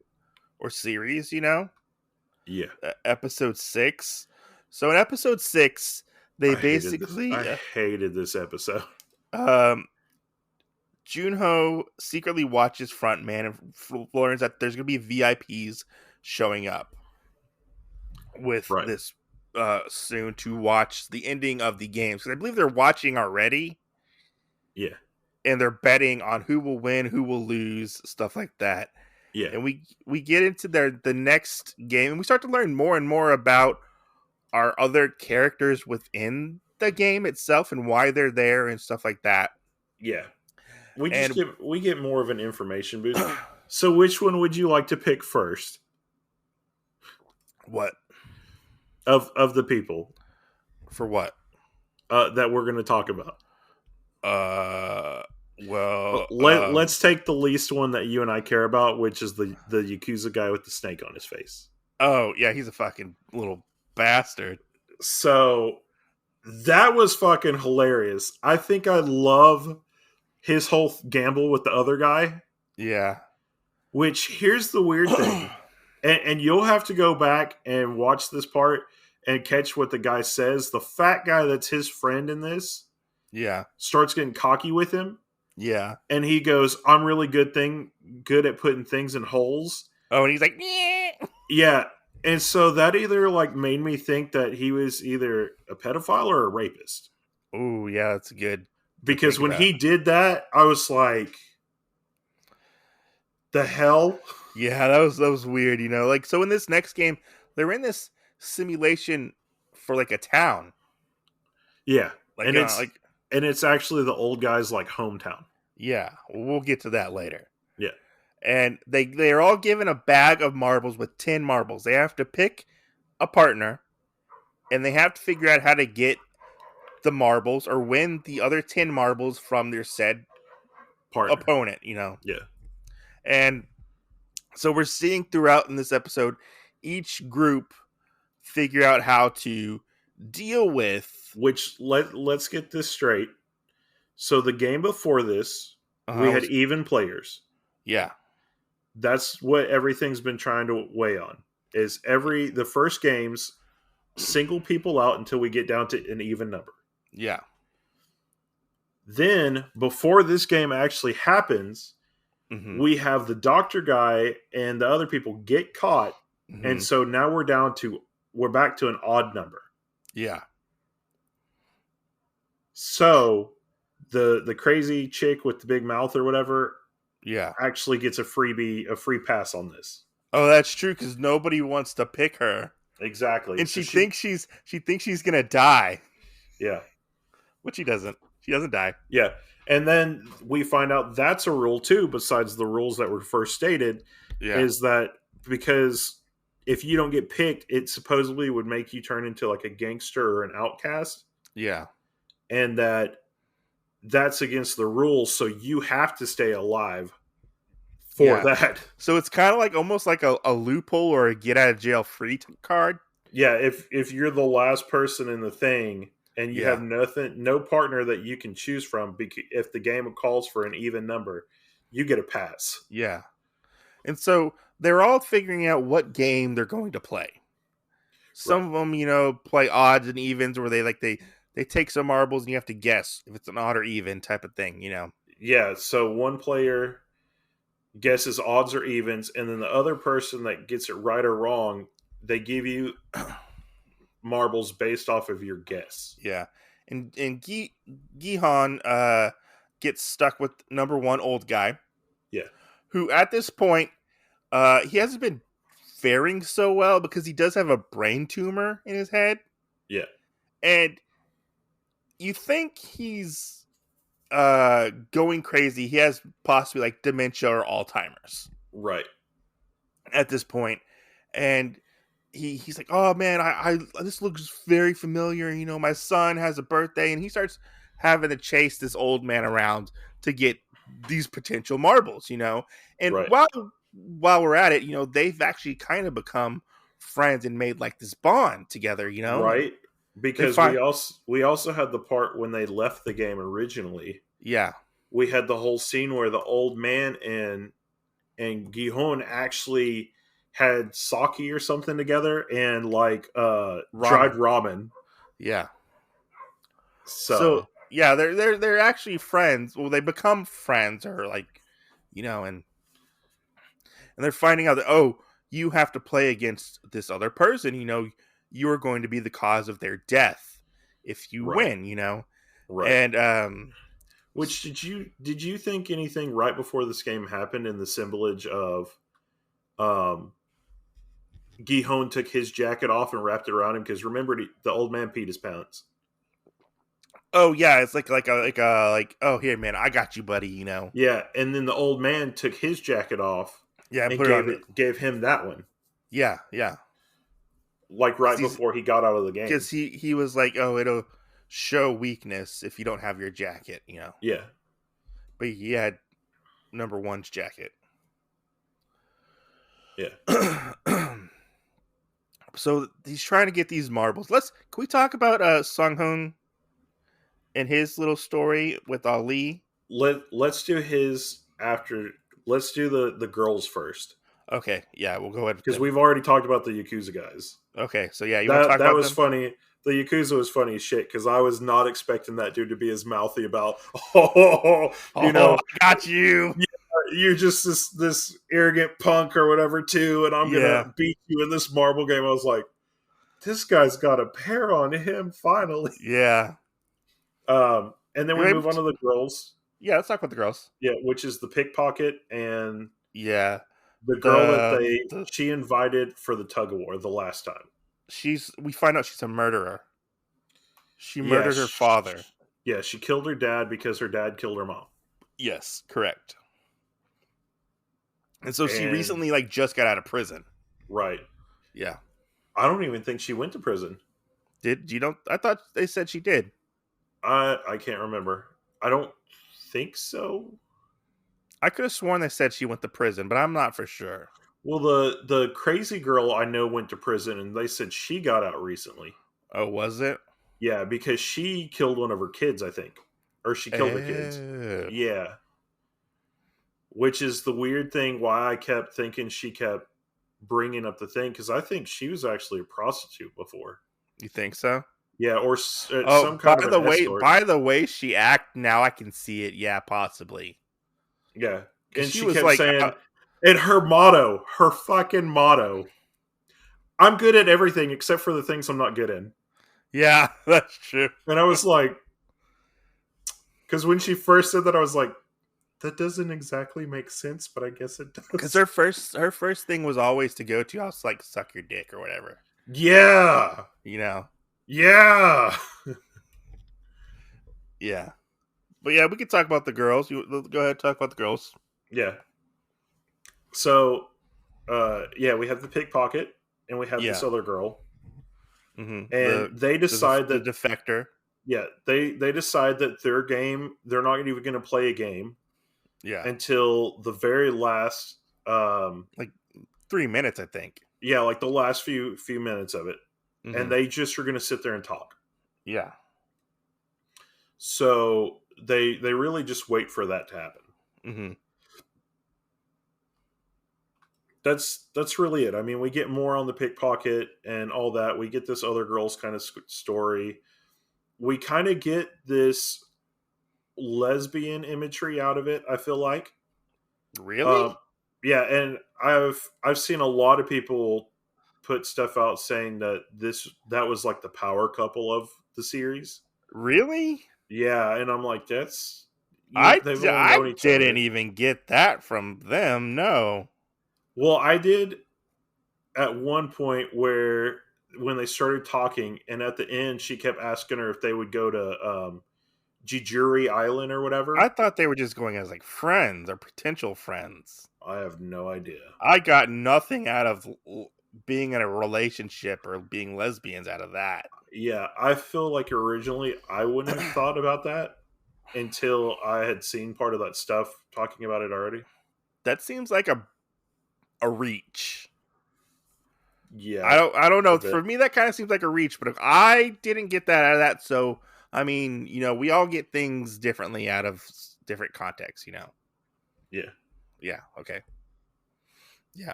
or series, Yeah. Episode 6. So in episode 6, they I hated this. basically, I hated this episode. um, Junho secretly watches Frontman and learns that there's going to be VIPs showing up with Right. this soon to watch the ending of the games. Because I believe they're watching already. Yeah. And they're betting on who will win, who will lose, stuff like that. Yeah. And we get into the next game, and we start to learn more and more about our other characters within the game itself and why they're there and stuff like that. Yeah. We get more of an information boost. And So which one would you like to pick first what? of the people For what? that we're going to talk about? Let's take the least one that you and I care about, which is the Yakuza guy with the snake on his face. Oh, yeah, he's a fucking little bastard. So that was fucking hilarious. I think I love his whole gamble with the other guy. Yeah. Which, here's the weird thing. And you'll have to go back and watch this part and catch what the guy says. The fat guy that's his friend in this Yeah. starts getting cocky with him. Yeah. And he goes, I'm really good at putting things in holes. Oh, and he's like, "Nyeh." Yeah. And so that either like made me think that he was either a pedophile or a rapist. Oh, yeah, that's good. Because when he did that, I was like, the hell? Yeah, that was weird, Like, so in this next game, they're in this simulation for like a town. Yeah. Like, and it's actually the old guy's like hometown. Yeah, we'll get to that later. Yeah. And they're all given a bag of marbles with 10 marbles. They have to pick a partner, and they have to figure out how to get the marbles or win the other 10 marbles from their said partner. Opponent, Yeah. And so we're seeing throughout in this episode, each group figure out how to deal with. Which, let's get this straight. So the game before this, we had even players. Yeah. That's what everything's been trying to weigh on. Is the first games single people out until we get down to an even number. Yeah. Then, before this game actually happens, we have the doctor guy and the other people get caught. And so now we're back to an odd number. Yeah. So the crazy chick with the big mouth or whatever, actually gets a free pass on this. Oh, that's true, because nobody wants to pick her. Exactly. And she thinks she's gonna die. Yeah. But she doesn't. She doesn't die. Yeah. And then we find out that's a rule too, besides the rules that were first stated, is that because if you don't get picked, it supposedly would make you turn into like a gangster or an outcast. Yeah. And that's against the rules, so you have to stay alive for that. So it's kind of like almost like a loophole or a get out of jail free card. Yeah, if you're the last person in the thing and you have no partner that you can choose from, if the game calls for an even number, you get a pass. Yeah. And so they're all figuring out what game they're going to play. Some of them, play odds and evens where they take some marbles and you have to guess if it's an odd or even type of thing, Yeah, so one player guesses odds or evens, and then the other person that gets it right or wrong, they give you marbles based off of your guess. Yeah. And Gihan gets stuck with number 1 old guy. Yeah. Who at this point, he hasn't been faring so well because he does have a brain tumor in his head. Yeah. And you think he's going crazy. He has possibly like dementia or Alzheimer's. Right. At this point. And he's like, oh man, I this looks very familiar. You know, my son has a birthday, and he starts having to chase this old man around to get these potential marbles. You know, and Right. while we're at it, you know, they've actually kind of become friends and made like this bond together. You know, and Right. they Because find we also had the part when they left the game originally. yeah, We had the whole scene where the old man and Gihon actually had sake or something together and like dried ramen. ramen. Yeah. So So yeah, they're actually friends. Well, they become friends, or like, you know, and they're finding out that, oh, you have to play against this other person. You know, you're going to be the cause of their death if you right, win. You know, right. and Which did you think anything right before this game happened in the symbolage of um Gihon took his jacket off and wrapped it around him because remember the old man peed his pants. oh yeah, it's like oh here man, I got you, buddy. You know, Yeah, and then the old man took his jacket off yeah, and and put it on. gave him that one, Yeah, like right before he got out of the game. because he was like, oh, it'll show weakness if you don't have your jacket. You know, Yeah, but he had number one's jacket. yeah. So he's trying to get these marbles. Can we talk about Sung Hoon and his little story with Ali? Let's do his after. Let's do the girls first Okay, yeah, we'll go ahead with because them. we've already talked about the Yakuza guys. Okay, so yeah, you want to talk That about was them? funny. The Yakuza was funny as shit because I was not expecting that dude to be as mouthy about. Oh, you Oh, know, I got you. you're just this arrogant punk or whatever too, and I'm gonna Yeah, beat you in this marble game. I was like, this guy's got a pair on him finally. yeah. And then You're we able move on to, to the girls. yeah, let's talk about the girls. Yeah, which is the pickpocket and Yeah, the girl that the she invited for the tug of war the last time. we find out she's a murderer. She Yeah, murdered her father. yeah, she killed her dad because her dad killed her mom. Yes, correct. And so she And recently like just got out of prison. right, Yeah. I don't even think she went to prison. Did you don't? I thought they said she did. I can't remember. I don't think so. I could have sworn they said she went to prison, but I'm not for sure. Well, the crazy girl I know went to prison, and they said she got out recently. Oh, was it? Yeah, because she killed one of her kids, I think, or she killed her kids. Oh. Yeah, which is the weird thing. Why I kept thinking she kept bringing up the thing because I think she was actually a prostitute before. You think so? Yeah, or Oh, some kind of an escort. by the way she act now, I can see it. Yeah, possibly. Yeah, and She she was kept like, saying, and her fucking motto, I'm good at everything except for the things I'm not good in. yeah, that's true. And I was like, because when she first said that, I was like, that doesn't exactly make sense, but I guess it does. Because her first thing was always to go to house like suck your dick or whatever. Yeah. You know. Yeah. Yeah. But yeah, we could talk about the girls. You go ahead and talk about the girls. Yeah. So, yeah, we have the pickpocket and we have this other girl. Mm-hmm. And they decide the that defector. Yeah, they decide that their game, they're not even going to play a game. Yeah. Until the very last, like 3 minutes, I think. Yeah, like the last few minutes of it, Mm-hmm. and they just are going to sit there and talk. Yeah. So they really just wait for that to happen. Mm-hmm. That's really it. I mean, we get more on the pickpocket and all that. We get this other girl's kind of story. We kind of get this lesbian imagery out of it. I feel like. Really? Yeah, and I've seen a lot of people put stuff out saying that that was like the power couple of the series. Really? Yeah, and I'm like, they've only known each didn't other. even get that from them. No. Well, I did at one point when they started talking, and at the end, she kept asking her if they would go to Jijuri Island or whatever. I thought they were just going as like friends or potential friends. I have no idea. I got nothing out of being in a relationship or being lesbians out of that. Yeah, I feel like originally I wouldn't have thought about that until I had seen part of that stuff talking about it already. That seems like a reach. Yeah, I don't know. a bit. For me, that kind of seems like a reach. But if I didn't get that out of that, so I mean, we all get things differently out of different contexts. Yeah, Yeah. Okay. Yeah.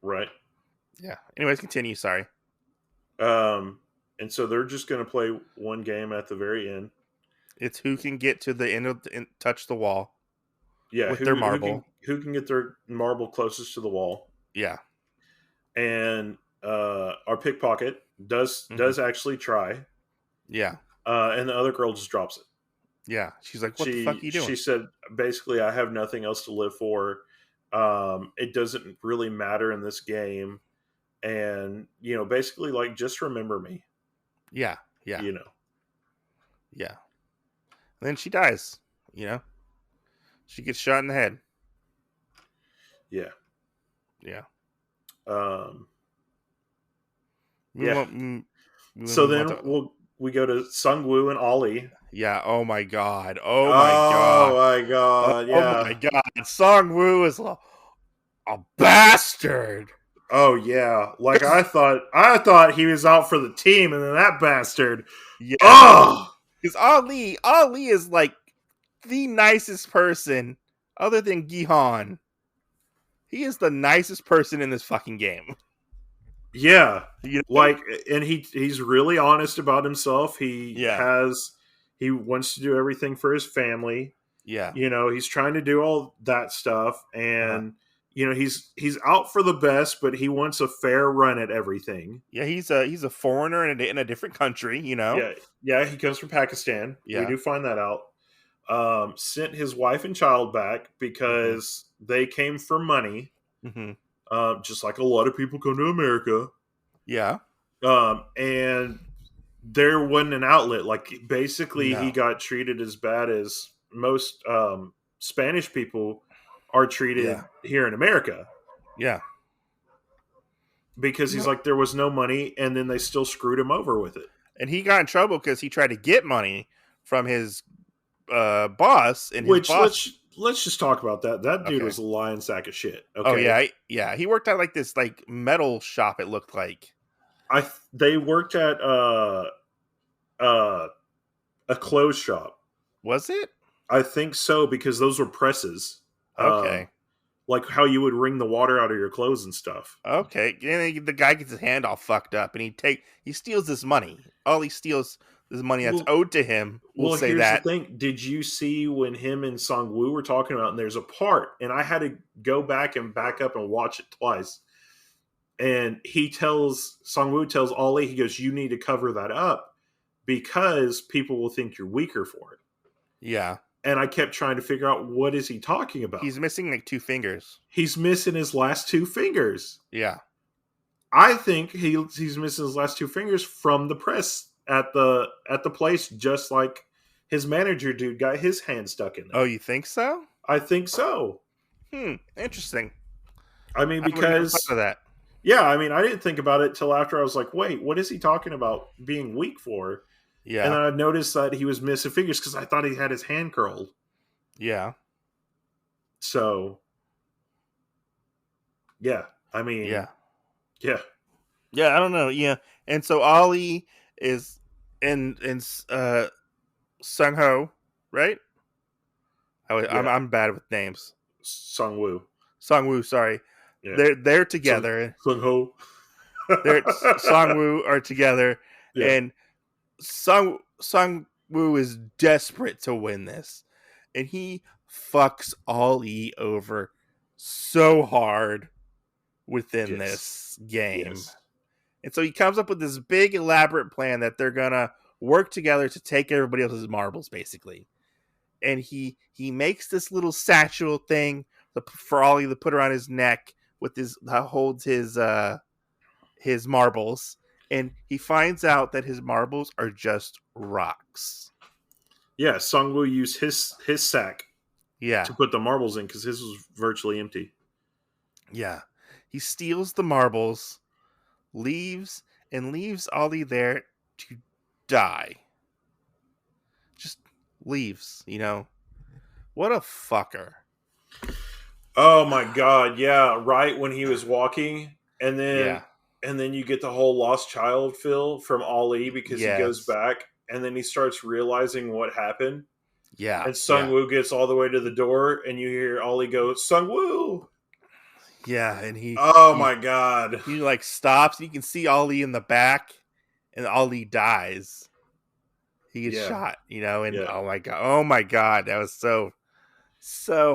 right. Yeah. Anyways, continue. Sorry. And so they're just going to play one game at the very end. It's who can get to the end of touch the wall. Yeah, with their marble. Who can get their marble closest to the wall? Yeah. And our pickpocket does actually try. Yeah. And the other girl just drops it. Yeah. She's like, "What the fuck are you doing?" She said, basically, I have nothing else to live for. It doesn't really matter in this game. And, basically, like, just remember me. Yeah. Yeah. Yeah. And then she dies. She gets shot in the head. Yeah. Yeah. So then we go to Sung-woo and Ollie. Yeah. Oh my god. Oh my god. Oh my god. Yeah. Oh my god. Sung-woo is a bastard. Oh yeah. Like I thought he was out for the team, and then that bastard. Yeah. Oh, because Ali is like the nicest person other than Gihan. He is the nicest person in this fucking game. yeah. Like, and he's really honest about himself. He wants to do everything for his family. Yeah. He's trying to do all that stuff, and he's out for the best, but he wants a fair run at everything. Yeah, he's a foreigner in a different country, Yeah, he comes from Pakistan. Yeah. We do find that out. Sent his wife and child back because they came for money. Mm-hmm. Just like a lot of people come to America. Yeah. And there wasn't an outlet. Like, basically, he got treated as bad as most Spanish people are treated here in America. Yeah. Because he's like, there was no money, and then they still screwed him over with it. And he got in trouble because he tried to get money from his boss. And Which, let's just talk about that. That dude was a lying sack of shit. Okay? Oh, yeah. He worked at like this like metal shop, it looked like. They worked at a clothes shop. Was it? I think so, because those were presses. Okay. Like how you would wring the water out of your clothes and stuff. Okay. And the guy gets his hand all fucked up, and he steals this money. All he steals is money that's owed to him. We'll say here's that. The thing. Did you see when him and Sung-woo were talking about, and there's a part, and I had to go back up and watch it twice. And Sung-woo tells Ollie, he goes, you need to cover that up because people will think you're weaker for it. Yeah. And I kept trying to figure out, what is he talking about? He's missing like 2 fingers. He's missing his last 2 fingers. Yeah. I think he's missing his last 2 fingers from the press at the place, just like his manager dude got his hand stuck in there. Oh, you think so? I think so. Interesting. I mean, because of that. Yeah, I mean, I didn't think about it till after I was like, wait, what is he talking about being weak for? Yeah. And then I noticed that he was missing fingers because I thought he had his hand curled. Yeah. So, yeah. I mean, yeah. Yeah. Yeah, I don't know. Yeah. And so Ollie is in Sung-ho, right? I'm bad with names. Sung-woo, sorry. Yeah. They're together. Sung-ho. Sung-woo are together, and Sung-woo is desperate to win this, and he fucks Ollie over so hard within this game. Yes. And so he comes up with this big elaborate plan that they're gonna work together to take everybody else's marbles, basically. And he makes this little satchel thing for Ollie to put around his neck with his that holds his marbles, and he finds out that his marbles are just rocks. Yeah, Sung-woo used his sack to put the marbles in because his was virtually empty. Yeah. He steals the marbles, leaves Ollie there to die. Just leaves, What a fucker. Oh my god, yeah, right when he was walking, and then Yeah. and then you get the whole lost child feel from Ali because he goes Yes. back and then he starts realizing what happened. Yeah. And Sung Woo gets all the way to the door and you hear Ollie go, Sung Woo! Yeah, and he Oh he my god. he like stops. You can see Ollie in the back, and Ollie dies. He gets Yeah. shot, and Yeah. oh my god, that was so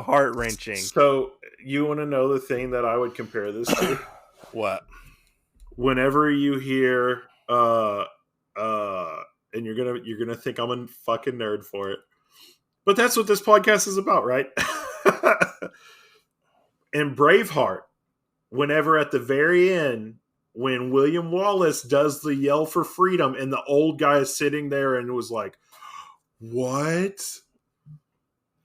heart wrenching. So you want to know the thing that I would compare this to? What? Whenever you hear and you're gonna think I'm a fucking nerd for it. But that's what this podcast is about, right? In Braveheart, whenever at the very end, when William Wallace does the yell for freedom and the old guy is sitting there and was like, what?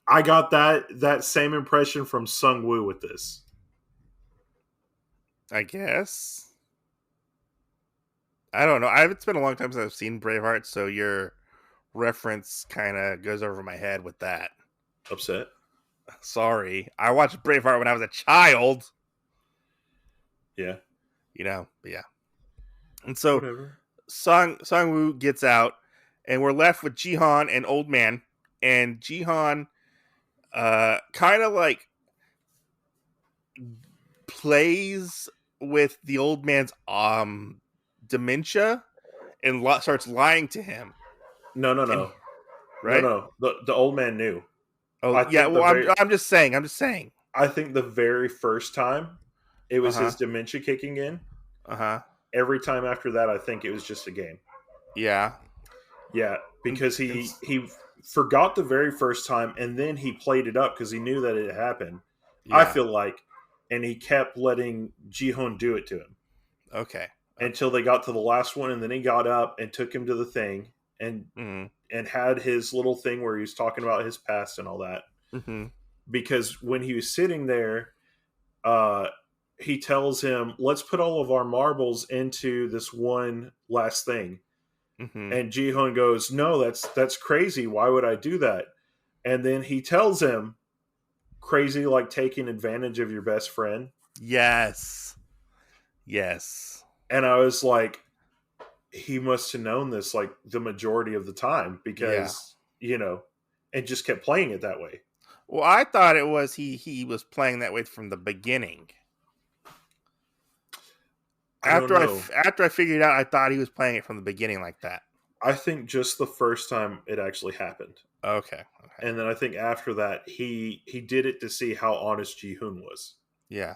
I got that same impression from Sung Woo with this. I guess. I don't know. It's been a long time since I've seen Braveheart, so your reference kind of goes over my head with that. Upset? Sorry. I watched Braveheart when I was a child. Yeah. But yeah. And so Whatever. Sung Woo gets out, and we're left with Jihan and Old Man. And Jihan kind of like plays with the old man's dementia and starts lying to him. No. Right? No. The old man knew. Oh, I yeah. think Well, I'm just saying. I think the very first time it was Uh-huh. his dementia kicking in. Uh-huh. Every time after that, I think it was just a game. Yeah. Yeah, because he forgot the very first time, and then he played it up because he knew that it happened. Yeah. I feel like, and he kept letting Jihoon do it to him Okay. until they got to the last one, and then he got up and took him to the thing and had his little thing where he was talking about his past and all that. Mm-hmm. Because when he was sitting there, he tells him, let's put all of our marbles into this one last thing. Mm-hmm. And Jihoon goes, no, that's crazy. Why would I do that? And then he tells him, crazy like taking advantage of your best friend. Yes. And I was like, he must have known this like the majority of the time because, and just kept playing it that way. Well, I thought it was he was playing that way from the beginning. After I figured out, I thought he was playing it from the beginning like that. I think just the first time it actually happened. Okay. And then I think after that, he did it to see how honest Jihoon was. Yeah.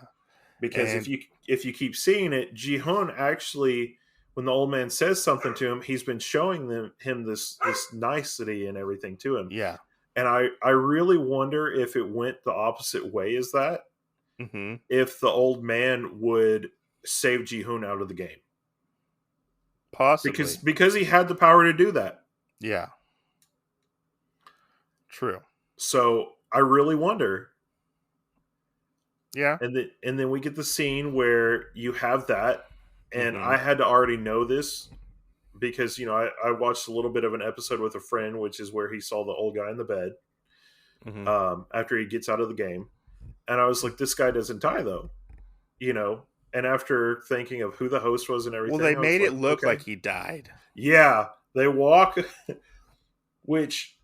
Because if you keep seeing it, Jihoon actually, when the old man says something to him, he's been showing him this nicety and everything to him. Yeah. And I really wonder if it went the opposite way as that. Mm-hmm. If the old man would save Jihoon out of the game. Possibly. Because he had the power to do that. Yeah. True. So I really wonder. Yeah. And then we get the scene where you have that, and I had to already know this because I watched a little bit of an episode with a friend, which is where he saw the old guy in the bed after he gets out of the game, and I was like, this guy doesn't die though, And after thinking of who the host was and everything, well, they made it look like he died. Yeah, they walk, which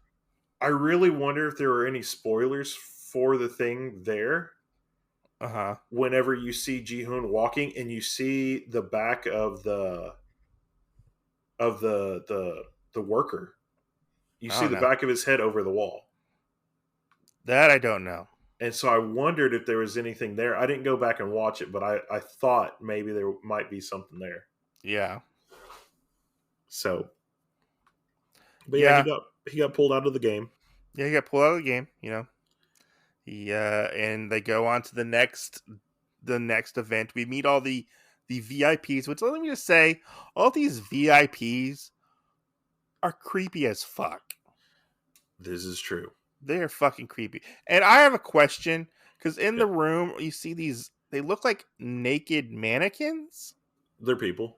I really wonder if there were any spoilers for the thing there. Whenever you see Jihoon walking and you see the back of the worker, you see the back of his head over the wall. That I don't know. And so I wondered if there was anything there. I didn't go back and watch it, but I thought maybe there might be something there. Yeah. So, but yeah, he got pulled out of the game. Yeah, he got pulled out of the game. And they go on to the next event. We meet all the VIPs. Which let me just say, all these VIPs are creepy as fuck. This is true. They're fucking creepy. And I have a question because in the room you see these they look like naked mannequins. They're people.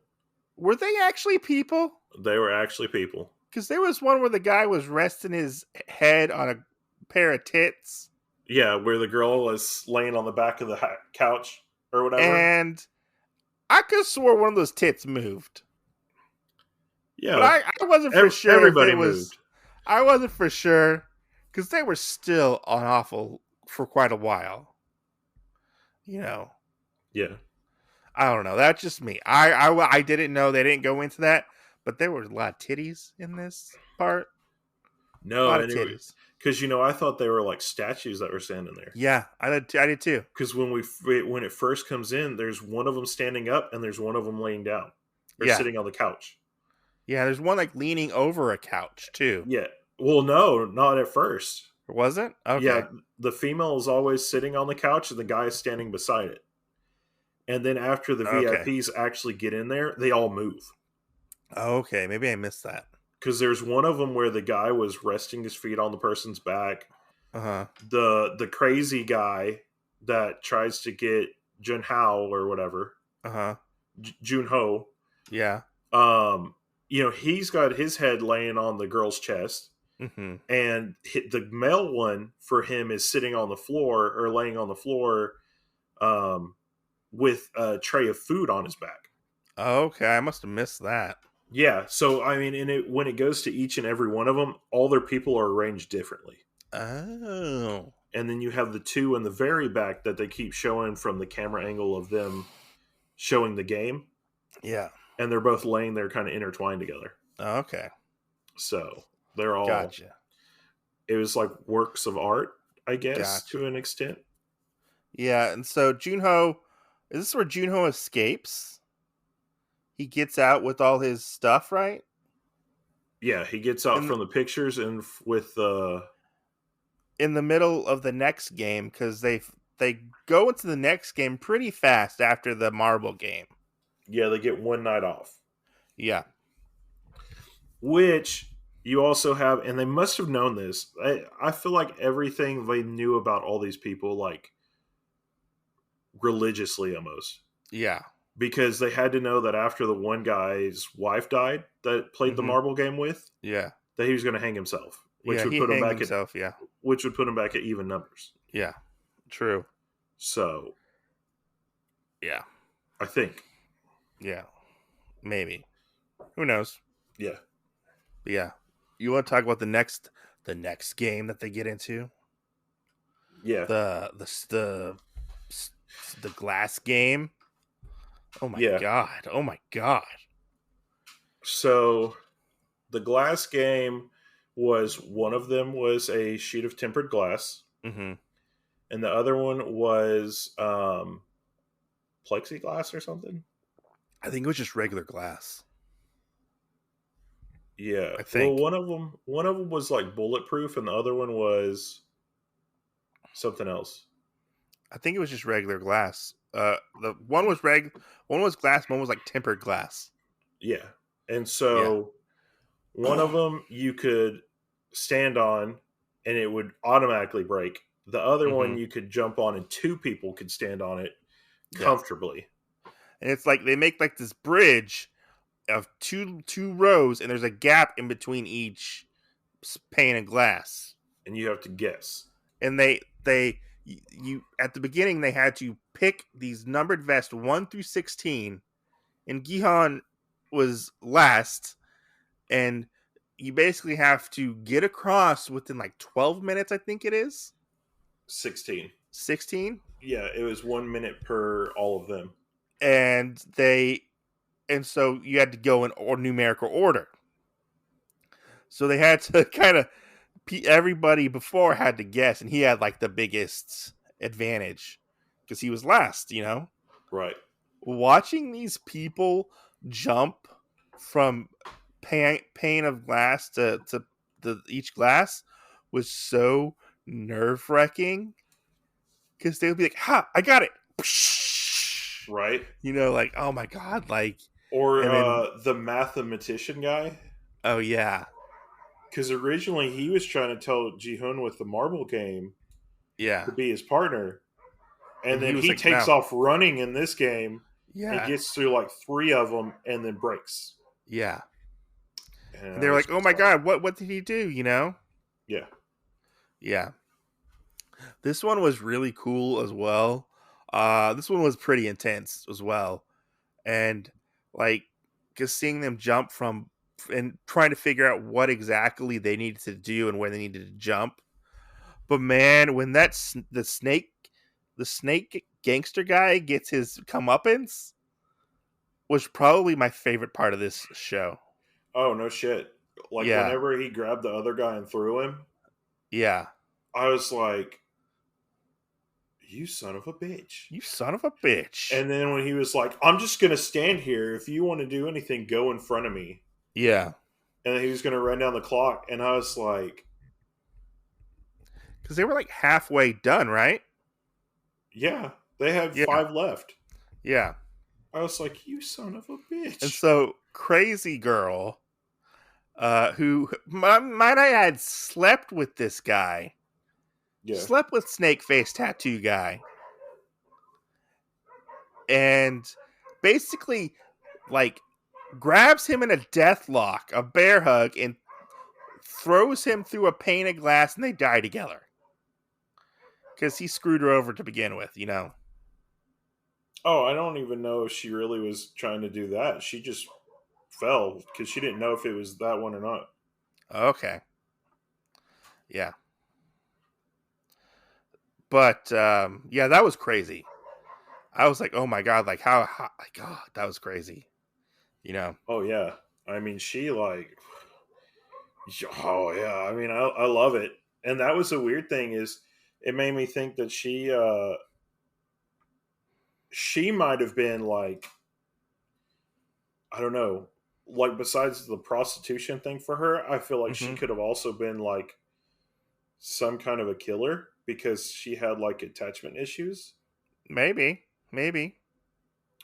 Were they actually people? They were actually people. Because there was one where the guy was resting his head on a pair of tits. Yeah, where the girl was laying on the back of the couch or whatever. And I could have swore one of those tits moved. Yeah, but I wasn't for sure. Everybody if it was, moved. I wasn't for sure because they were still on awful for quite a while. You know, Yeah. I don't know. That's just me. I didn't know they didn't go into that, but there were a lot of titties in this part. No, a lot of titties. Because I thought they were like statues that were standing there. Yeah, I did too. Because when it first comes in, there's one of them standing up and there's one of them laying down or sitting on the couch. Yeah, there's one like leaning over a couch too. Yeah. Well, no, not at first. Was it? Okay. Yeah, the female is always sitting on the couch and the guy is standing beside it. And then after the VIPs actually get in there, they all move. Okay, maybe I missed that. Because there's one of them where the guy was resting his feet on the person's back. Uh-huh. The crazy guy that tries to get Junho or whatever. Uh-huh. Junho. Yeah. He's got his head laying on the girl's chest. Mm-hmm. And the male one for him is sitting on the floor or laying on the floor with a tray of food on his back. Okay, I must have missed that. Yeah, so I mean, when it goes to each and every one of them, all their people are arranged differently. Oh. And then you have the two in the very back that they keep showing from the camera angle of them showing the game. Yeah. And they're both laying there kind of intertwined together. Okay. So they're all... Gotcha. It was like works of art, I guess, to an extent. Yeah, and so Junho... Is this where Junho escapes? He gets out with all his stuff, right? Yeah, he gets out from the pictures and with... in the middle of the next game, because they go into the next game pretty fast after the marble game. Yeah, they get one night off. Yeah. Which you also have, and they must have known this. I feel like everything they knew about all these people, like religiously almost. Yeah. Because they had to know that after the one guy's wife died that played the marble game with, that he was going to hang himself. Which would put him back which would put him back at even numbers. Yeah. True. So yeah. I think. Yeah. Maybe. Who knows? Yeah. But yeah. You want to talk about the next game that they get into? Yeah. The glass game. Oh my god. Oh my god. So the glass game was, one of them was a sheet of tempered glass. Mm-hmm. And the other one was plexiglass or something. I think it was just regular glass. Yeah. I think. Well, one of them was like bulletproof and the other one was something else. I think it was just regular glass. The one was one was glass, one was like tempered glass. Yeah. And so one of them you could stand on and it would automatically break. The other one you could jump on and two people could stand on it comfortably. And it's like they make like this bridge of two rows and there's a gap in between each pane of glass. And you have to guess. And you at the beginning they had to pick these numbered vests 1 through 16 and Gihan was last, and you basically have to get across within like 12 minutes, I think it is. 16. 16? Yeah, it was 1 minute per all of them. And so you had to go in numerical order. So they had to kind of, everybody before had to guess, and he had like the biggest advantage because he was last, Right. Watching these people jump from pane of glass to each glass was so nerve-wracking because they would be like, "Ha! I got it!" Right. Like, oh my god, like. Or the mathematician guy. Oh yeah. Because originally he was trying to tell Ji-hoon with the marble game, to be his partner, And then was he like, takes no. off running in this game and Yeah. gets through like 3 of them and then breaks. Yeah. And And I they're was like, oh my just God, what did he do? yeah. Yeah. This one was really cool as well. This one was pretty intense as well. And like just seeing them jump from and trying to figure out what exactly they needed to do and where they needed to jump. But man, when the snake gangster guy gets his comeuppance was probably my favorite part of this show. Oh, no shit. Like, Yeah. whenever he grabbed the other guy and threw him, Yeah. I was like, you son of a bitch. You son of a bitch. And then when he was like, I'm just going to stand here. If you want to do anything, go in front of me. Yeah. And then he was going to run down the clock. And I was like, because they were like halfway done, right? yeah, they have Yeah. 5 left. Yeah. I was like, you son of a bitch. And so Crazy Girl, who might I add, slept with this guy. yeah. Slept with Snake Face Tattoo guy. And basically, like, grabs him in a death lock, a bear hug, and throws him through a pane of glass, and they die together. Because he screwed her over to begin with, Oh, I don't even know if she really was trying to do that. She just fell because she didn't know if it was that one or not. Okay. Yeah. But, yeah, that was crazy. I was like, oh my God, like, how God, that was crazy. Oh, yeah. I mean, she like, oh, yeah. I mean, I love it. And that was the weird thing is it made me think that she might have been like, I don't know, like besides the prostitution thing for her, I feel like she Mm-hmm. could have also been like some kind of a killer because she had like attachment issues. Maybe.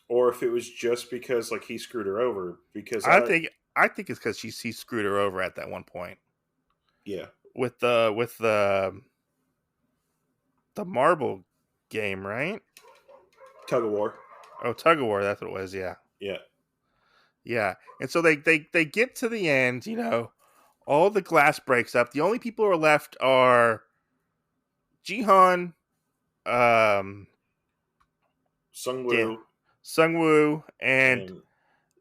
Or if it was just because like he screwed her over because I think it's because he screwed her over at that one point yeah, with the marble game, right? tug of war. Oh, tug of war. That's what it was. Yeah. Yeah. Yeah. And so they get to the end. All the glass breaks up. The only people who are left are Jihan, Sungwoo Sungwoo, and and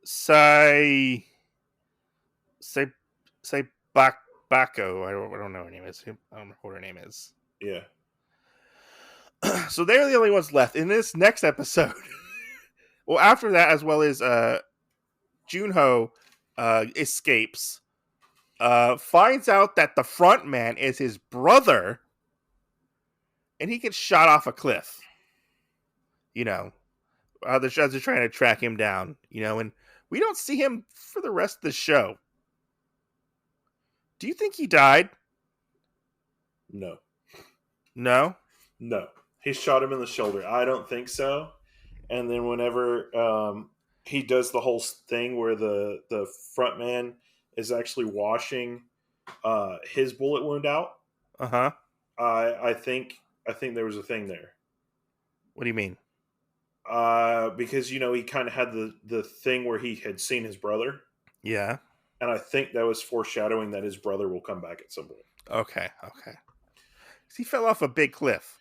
Sai Bako. I don't know her name is. I don't know what her name is. yeah. So they're the only ones left in this next episode. Well, after that, as well as Junho escapes, finds out that the front man is his brother, and he gets shot off a cliff. As they're trying to track him down, and we don't see him for the rest of the show. Do you think he died? No. No? No. He shot him in the shoulder. I don't think so. And then whenever he does the whole thing where the front man is actually washing his bullet wound out, Uh-huh. I think there was a thing there. What do you mean? Because he kind of had the thing where he had seen his brother, Yeah. and I think that was foreshadowing that his brother will come back at some point. Okay. He fell off a big cliff.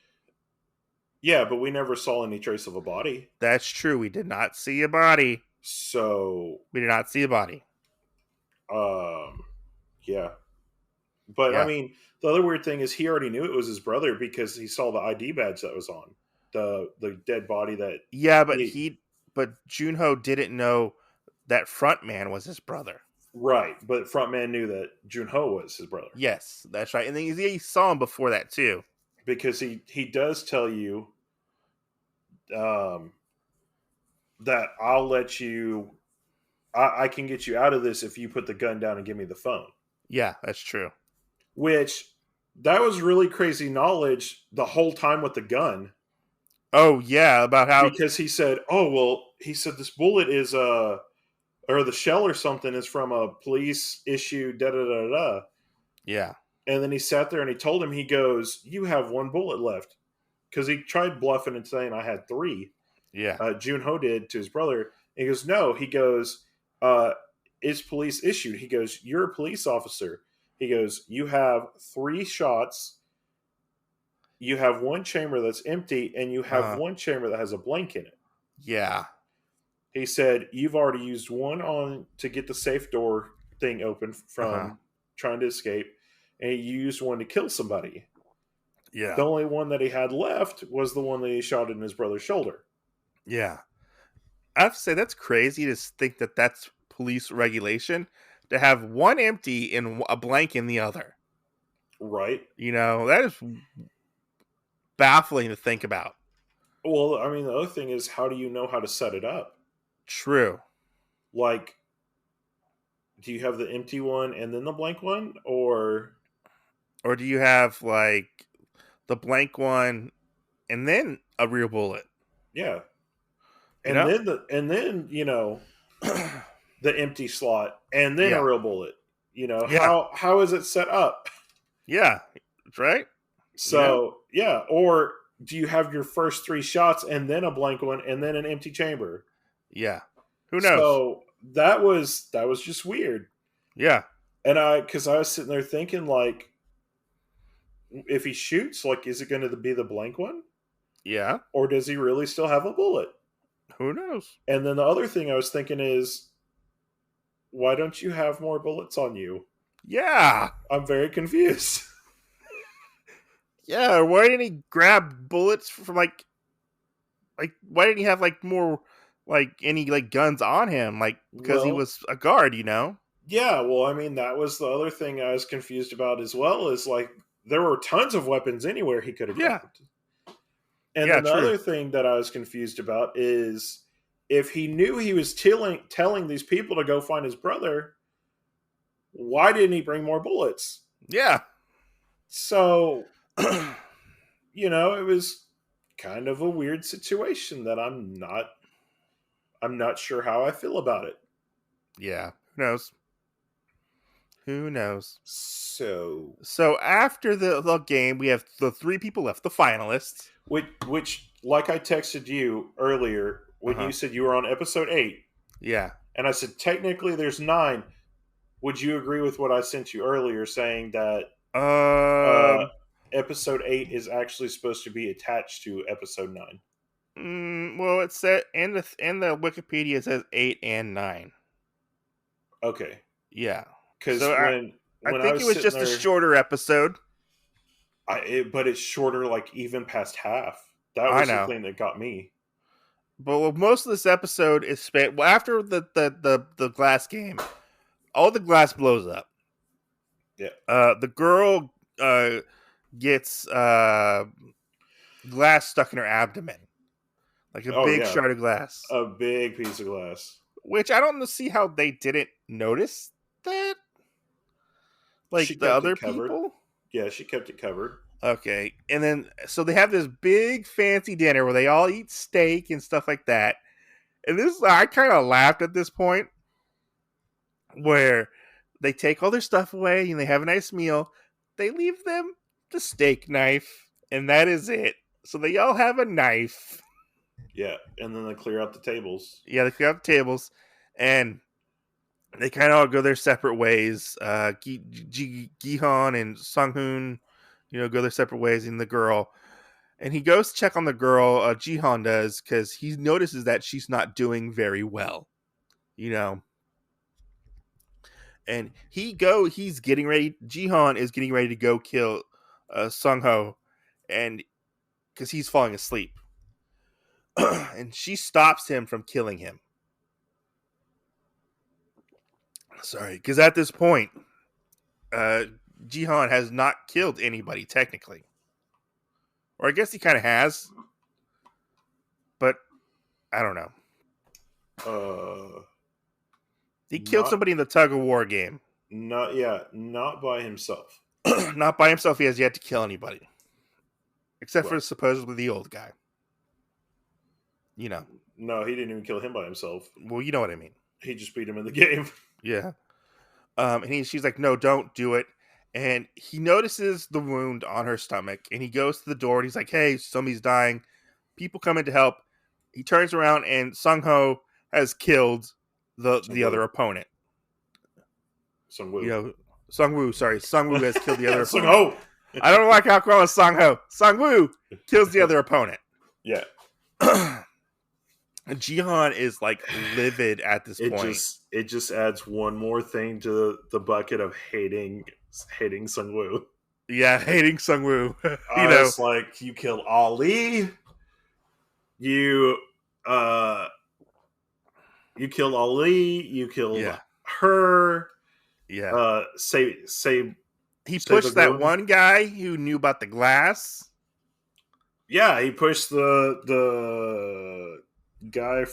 Yeah, but we never saw any trace of a body. That's true. We did not see a body. So We did not see a body. yeah. But Yeah. I mean, the other weird thing is he already knew it was his brother because he saw the ID badge that was on the dead body that. Yeah, but Junho didn't know that front man was his brother. Right, but Frontman knew that Junho was his brother. Yes, that's right. And then he saw him before that too. Because he does tell you that I'll let you, I can get you out of this if you put the gun down and give me the phone. Yeah, that's true. Which, that was really crazy knowledge the whole time with the gun. Oh, yeah, about how... Because he said, this bullet is, or the shell or something is from a police issue, da-da-da-da. Yeah. And then he sat there and he told him, he goes, you have 1 bullet left. because he tried bluffing and saying I had 3. Yeah. Junho did to his brother. And he goes, no. He goes, is police issued? He goes, you're a police officer. He goes, you have 3 shots. You have 1 chamber that's empty, and you have 1 chamber that has a blank in it. Yeah. He said, you've already used 1 on to get the safe door thing open from trying to escape, and you used 1 to kill somebody. Yeah. The only one that he had left was the one that he shot in his brother's shoulder. Yeah. I have to say, that's crazy to think that that's police regulation, to have 1 empty and a blank in the other. Right. That is baffling to think about. Well, I mean, the other thing is, how do you know how to set it up? True. Like, do you have the empty one and then the blank one? Or do you have, like, the blank one and then a real bullet? Yeah. And then the empty slot and then a real bullet. How is it set up? Yeah. That's right. So, or do you have your first 3 shots and then a blank one and then an empty chamber? Yeah. Who knows? So that was just weird. Yeah. And because I was sitting there thinking, like, if he shoots, like, is it going to be the blank one? Yeah. Or does he really still have a bullet? Who knows? And then the other thing I was thinking is, why don't you have more bullets on you? Yeah. I'm very confused. Yeah, why didn't he grab bullets from, like, why didn't he have, like, more, like, any, like, guns on him? Like, because he was a guard, Yeah, well, I mean, that was the other thing I was confused about as well, is, like, there were tons of weapons anywhere he could have grabbed. And then the other thing that I was confused about is, if he knew he was telling these people to go find his brother, why didn't he bring more bullets? Yeah. So, it was kind of a weird situation that I'm not sure how I feel about it. Yeah. Who knows? So after the game, we have the 3 people left, the finalists. Which, like I texted you earlier when you said you were on episode 8. Yeah. And I said, technically there's 9. Would you agree with what I sent you earlier, saying that episode 8 is actually supposed to be attached to episode 9? Well, it said in the Wikipedia, it says 8 and 9. Okay. Yeah. Because I think it was just a shorter episode. But it's shorter, like, even past half. That was the thing that got me. But most of this episode is spent after the glass game. All the glass blows up. Yeah. The girl gets glass stuck in her abdomen, like a big shard of glass, a big piece of glass. Which I don't see how they didn't notice that. Like the other people. Yeah, she kept it covered. Okay. And then, so they have this big fancy dinner where they all eat steak and stuff like that. And I kind of laughed at this point where they take all their stuff away and they have a nice meal. They leave them the steak knife, and that is it. So they all have a knife. Yeah. And then they clear out the tables. Yeah, they clear out the tables. And they kind of all go their separate ways. Gihan and Sunghoon, go their separate ways. And the girl, and he goes to check on the girl. Jihan does, because he notices that she's not doing very well. And he's getting ready. Jihan is getting ready to go kill Sungho, and because he's falling asleep, and she stops him from killing him. Sorry, because at this point, Jihan has not killed anybody, technically. Or I guess he kind of has. But, I don't know. He killed somebody in the tug-of-war game. Not by himself. Not by himself, he has yet to kill anybody. Except for supposedly the old guy. No, he didn't even kill him by himself. Well, you know what I mean. He just beat him in the game. Yeah. And she's like, no, don't do it. And he notices the wound on her stomach, and he goes to the door, and he's like, hey, somebody's dying. People come in to help. He turns around, and Sung-ho has killed the other opponent. Sung-woo. You know, Sung-woo, sorry. Sung-woo has killed the other opponent. Sung-ho! I don't like how calling Sung-ho. Sung-woo kills the other opponent. Yeah. Jihan is like livid at this point. It just adds one more thing to the bucket of hating Sung-woo. Yeah, hating Sung-woo. It's like, you killed Ali. You killed Ali. You killed her. Yeah. He pushed the that goon. one guy who knew about the glass. Yeah, he pushed the guy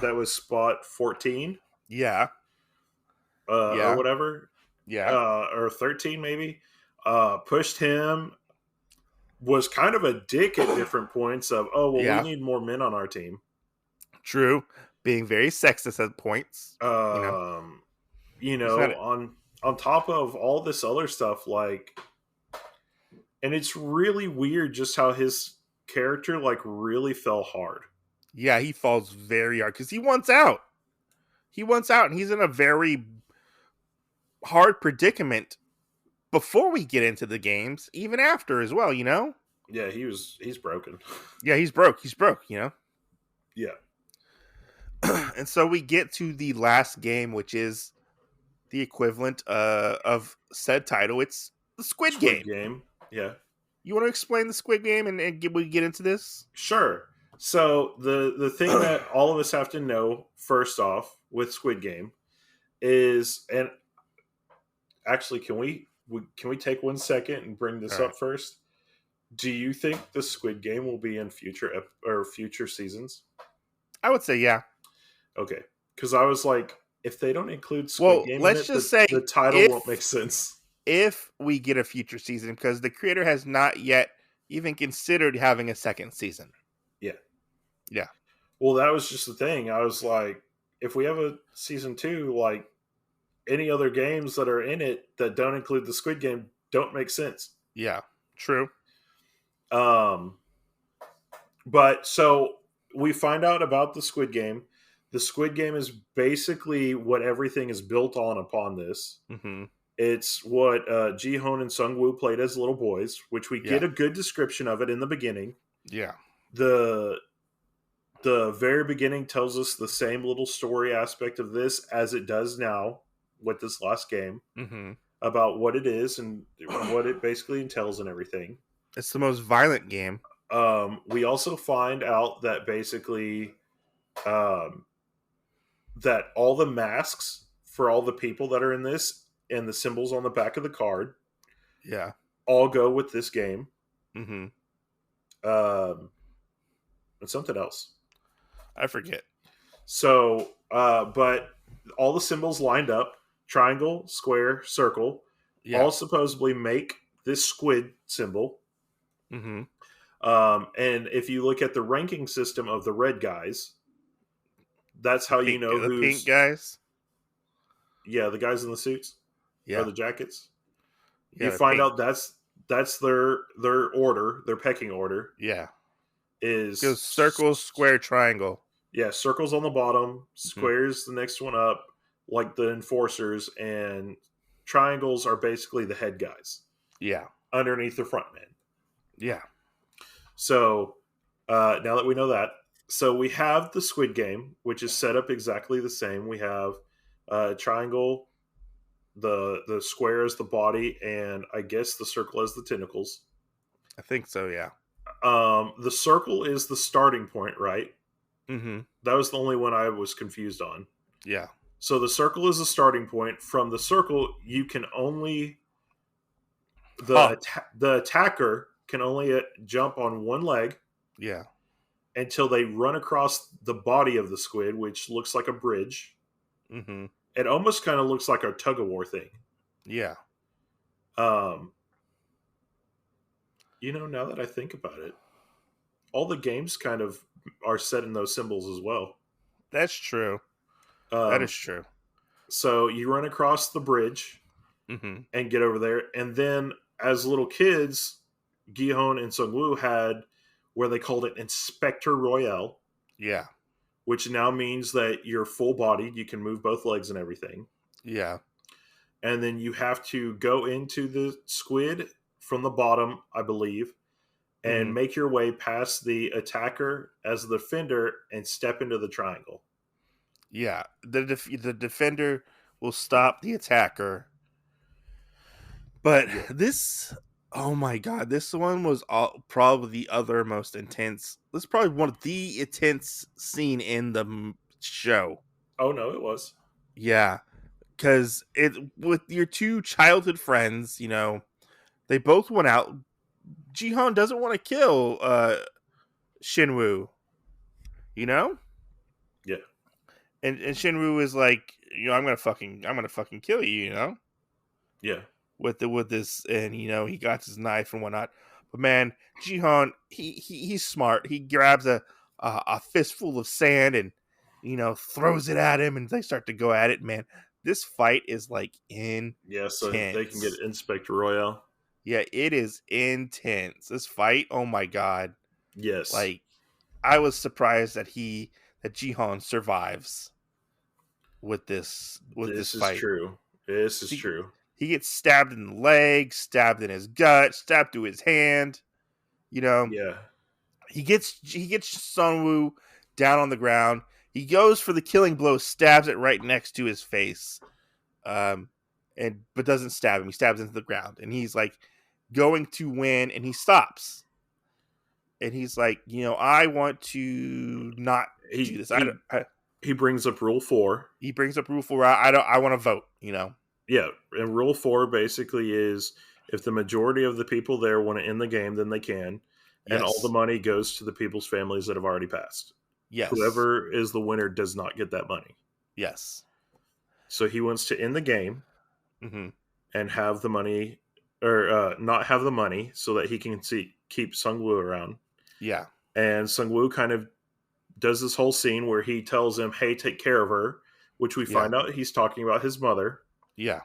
that was spot 14. Yeah. Or whatever. Yeah. Or 13 maybe. Pushed him. Was kind of a dick at different points of, we need more men on our team. True. Being very sexist at points. On top of all this other stuff, like, and it's really weird just how his character like really fell hard. Yeah, he falls very hard because he wants out. And he's in a very hard predicament before we get into the games, even after as well, Yeah, he's broken. Yeah, he's broke, Yeah. And so we get to the last game, which is the equivalent of said title. It's the Squid Game. Yeah. You want to explain the Squid Game and we get into this? Sure. So the thing that all of us have to know first off with Squid Game is, and actually, can we take 1 second and bring this up first? Do you think the Squid Game will be in future seasons? I would say yeah. Okay, because I was like, if they don't include Squid Game, let's just say the title won't make sense. If we get a future season, because the creator has not yet even considered having a second season. Yeah. Well, that was just the thing. I was like, if we have a season 2, like, any other games that are in it that don't include the Squid Game don't make sense. Yeah, true. But so we find out about the Squid Game. The Squid Game is basically what everything is built upon this. Mm-hmm. It's what Ji-hoon and Sung-woo played as little boys, which we get a good description of it in the beginning. Yeah. The very beginning tells us the same little story aspect of this as it does now with this last game, about what it is and what it basically entails and everything. It's the most violent game. We also find out that basically that all the masks for all the people that are in this and the symbols on the back of the card all go with this game. And something else. I forget. So, but all the symbols lined up, triangle, square, circle, all supposedly make this squid symbol. And if you look at the ranking system of the red guys, that's how you know the pink guys. Yeah, the guys in the suits. Yeah, or the jackets. Yeah, you find out that's their order, their pecking order. Yeah, is goes circle, square, triangle. Yeah, circles on the bottom, squares the next one up, like the enforcers, and triangles are basically the head guys. Yeah, underneath the front men. Yeah. So now that we know that, so we have the Squid Game, which is set up exactly the same. We have triangle, the square as the body, and I guess the circle as the tentacles. I think so, yeah. The circle is the starting point, right? Mm-hmm. That was the only one I was confused on. Yeah. So the circle is the starting point. From the circle, you can only... The attacker can only jump on one leg. Yeah. Until they run across the body of the squid, which looks like a bridge. Mm-hmm. It almost kind of looks like a tug-of-war thing. Yeah. Now that I think about it, all the games kind of are set in those symbols as well. That's true. That is true. So you run across the bridge, Mm-hmm. and get over there. And then as little kids, Gihon and Sungwoo had where they called it Inspector Royale, Yeah. which now means that you're full bodied, you can move both legs and everything. Yeah. And then you have to go into the squid from the bottom, I believe, and Mm-hmm. make your way past the attacker as the defender and step into the triangle. Yeah. The defender will stop the attacker. But Yeah. this, oh my god, this one was probably the other most intense. This is probably one of the intense scene in the show. Oh no, it was. Yeah, because it with your two childhood friends, they both went out. Jihan doesn't want to kill Shinwoo, you know, Yeah. and Shinwoo is like, I'm gonna fucking kill you, Yeah. with this, and he got his knife and whatnot. But man, Jihan, he's smart. He grabs a fistful of sand and throws it at him, and they start to go at it. Man, this fight is like intense. Yeah, so they can get Inspector Royale. Yeah, it is intense. This fight, oh my god! Yes. Like, I was surprised that Jihan survives with this this is fight. true. This is true. He gets stabbed in the leg, stabbed in his gut, stabbed through his hand. Yeah. He gets Sunwoo down on the ground. He goes for the killing blow, stabs it right next to his face, but doesn't stab him. He stabs into the ground, and he's like going to win, and he stops, and he's like, I want to not do this. He brings up Rule 4. He brings up Rule 4. I want to vote. Yeah, and Rule 4 basically is if the majority of the people there want to end the game, then they can. And all the money goes to the people's families that have already passed. Yes. Whoever is the winner does not get that money. Yes. So he wants to end the game Mm-hmm. and have the money, or not have the money, so that he can keep Sungwoo around. Yeah. And Sungwoo kind of does this whole scene where he tells him, hey, take care of her, which we find out he's talking about his mother. Yeah.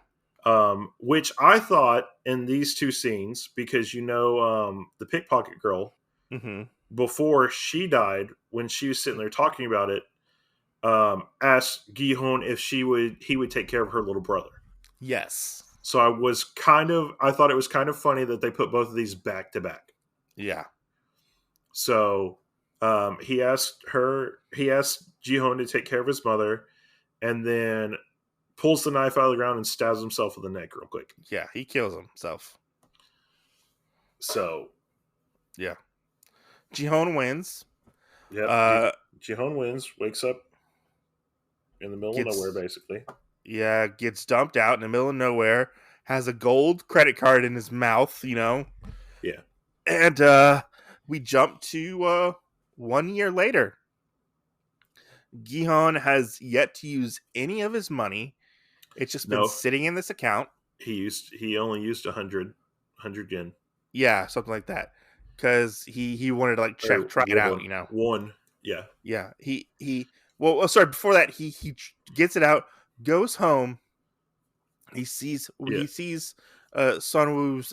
Which I thought in these two scenes, because the pickpocket girl, Mm-hmm. before she died, when she was sitting there talking about it, asked Gihon if he would take care of her little brother. Yes. So I thought it was kind of funny that they put both of these back to back. Yeah. So he asked Gihon to take care of his mother, and then pulls the knife out of the ground and stabs himself in the neck real quick. Yeah, he kills himself. So, yeah. Jihon wins. Yeah, Jihon wins, wakes up in the middle of nowhere, basically. Yeah, gets dumped out in the middle of nowhere, has a gold credit card in his mouth, Yeah. And we jump to 1 year later. Gihon has yet to use any of his money. It's just been sitting in this account. He only used 100 yen. Yeah, something like that. Because he wanted to try it out, One. Yeah. Yeah. Sorry, before that, he gets it out, goes home. He sees Sunwoo's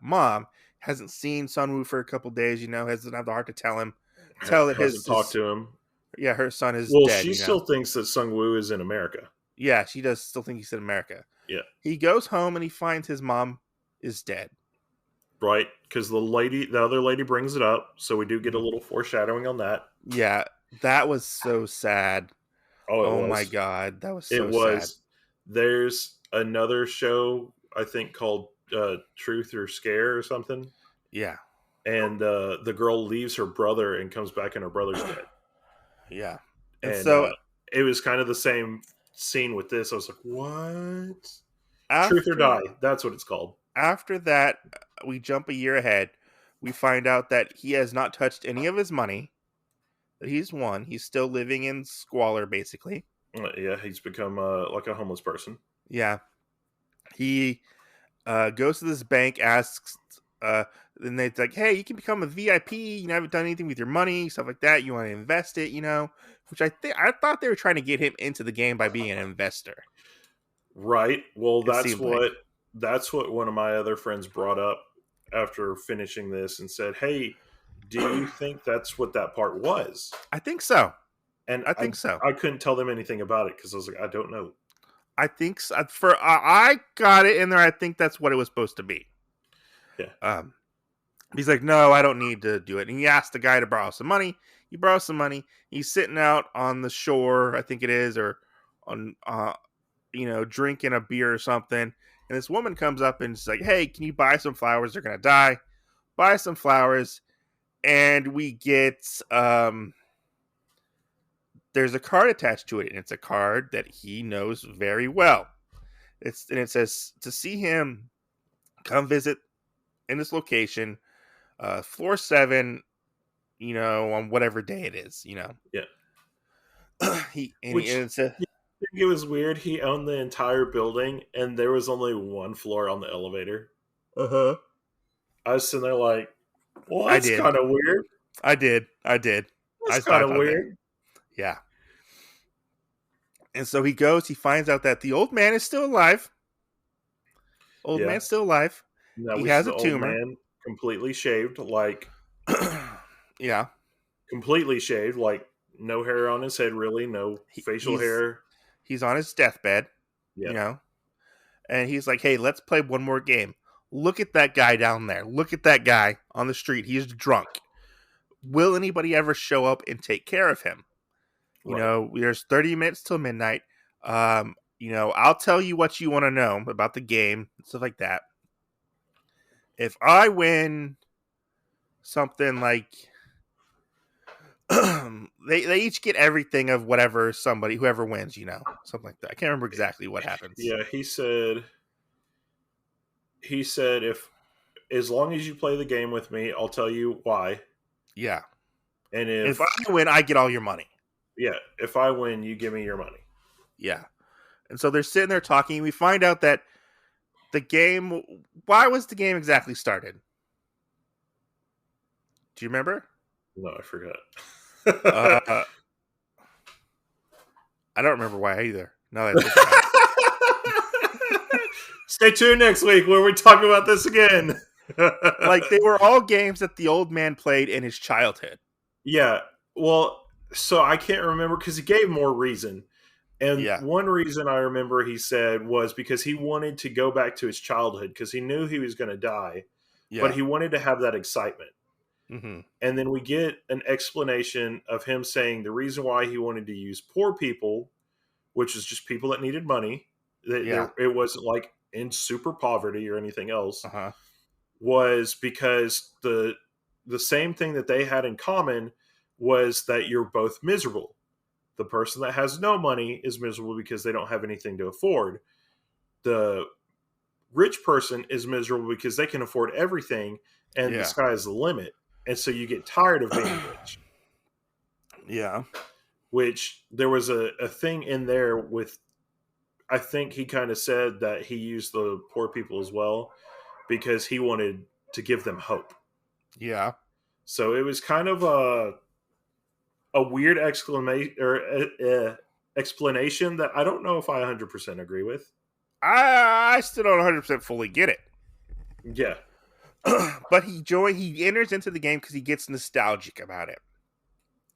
mom. Hasn't seen Sunwoo for a couple days, hasn't had the heart to tell him. Hasn't talked to him. Yeah, her son is dead. Well, she still thinks that Sungwoo is in America. Yeah, she does still think he's in America. Yeah. He goes home and he finds his mom is dead. Right, because the other lady brings it up, so we do get a little foreshadowing on that. Yeah, that was so sad. Oh my god, that was so sad. There's another show, I think, called Truth or Scare or something. Yeah. And the girl leaves her brother and comes back and her brother's dead. Yeah. And so it was kind of the same scene with this. I was like, what? Truth or Die. That's what it's called. After that, we jump a year ahead. We find out that he has not touched any of his money. That he's won. He's still living in squalor, basically. Yeah, he's become like a homeless person. Yeah. He goes to this bank, asks, then they're like, hey, you can become a VIP. You haven't done anything with your money, stuff like that. You want to invest it, which I thought they were trying to get him into the game by being an investor. Right. Well, that's what that's what one of my other friends brought up after finishing this and said, "Hey, do you think that's what that part was?" I think so. And I think so. I couldn't tell them anything about it because I was like, I don't know. I think so. I got it in there. I think that's what it was supposed to be. Yeah. He's like, no, I don't need to do it. And he asked the guy to borrow some money. He borrows some money. He's sitting out on the shore, I think it is, or on, drinking a beer or something. And this woman comes up and she's like, hey, can you buy some flowers? They're gonna die. Buy some flowers, and we get there's a card attached to it, and it's a card that he knows very well. It says to see him, come visit in this location, floor 7, on whatever day it is, Yeah. it said, I think it was weird. He owned the entire building, and there was only one floor on the elevator. I was sitting there like, well, I that's did. kind of weird. I did. That's kind of weird. Yeah. And so he goes, he finds out that the old man is still alive. Man's still alive. Now He has a old tumor. man completely shaved, like Yeah. completely shaved, like no hair on his head, really, no facial hair. He's on his deathbed, Yeah. And he's like, hey, let's play one more game. Look at that guy down there. Look at that guy on the street. He's drunk. Will anybody ever show up and take care of him? Right. There's 30 minutes till midnight. I'll tell you what you want to know about the game, stuff like that. If I win something like they each get everything of whoever wins, something like that. I can't remember exactly what happens. Yeah, he said if as long as you play the game with me, I'll tell you why. Yeah. And if I win, I get all your money. Yeah, if I win, you give me your money. Yeah. And so they're sitting there talking. We find out that the game, why was the game exactly started? Do you remember? No, I forgot. I don't remember why either. No, Stay tuned next week where we talk about this again. Like, they were all games that the old man played in his childhood. Yeah. Well, so I can't remember because he gave more reason. And one reason I remember he said was because he wanted to go back to his childhood because he knew he was going to die, but he wanted to have that excitement. Mm-hmm. And then we get an explanation of him saying the reason why he wanted to use poor people, which is just people that needed money. It wasn't like in super poverty or anything else, was because the same thing that they had in common was that you're both miserable. The person that has no money is miserable because they don't have anything to afford. The rich person is miserable because they can afford everything and the sky is the limit. And so you get tired of being rich. Yeah. Which there was a thing in there with, I think he kind of said that he used the poor people as well because he wanted to give them hope. Yeah. So it was kind of a weird explanation that I don't know if I 100% agree with. I still don't 100% fully get it. Yeah. But he enters into the game because he gets nostalgic about it.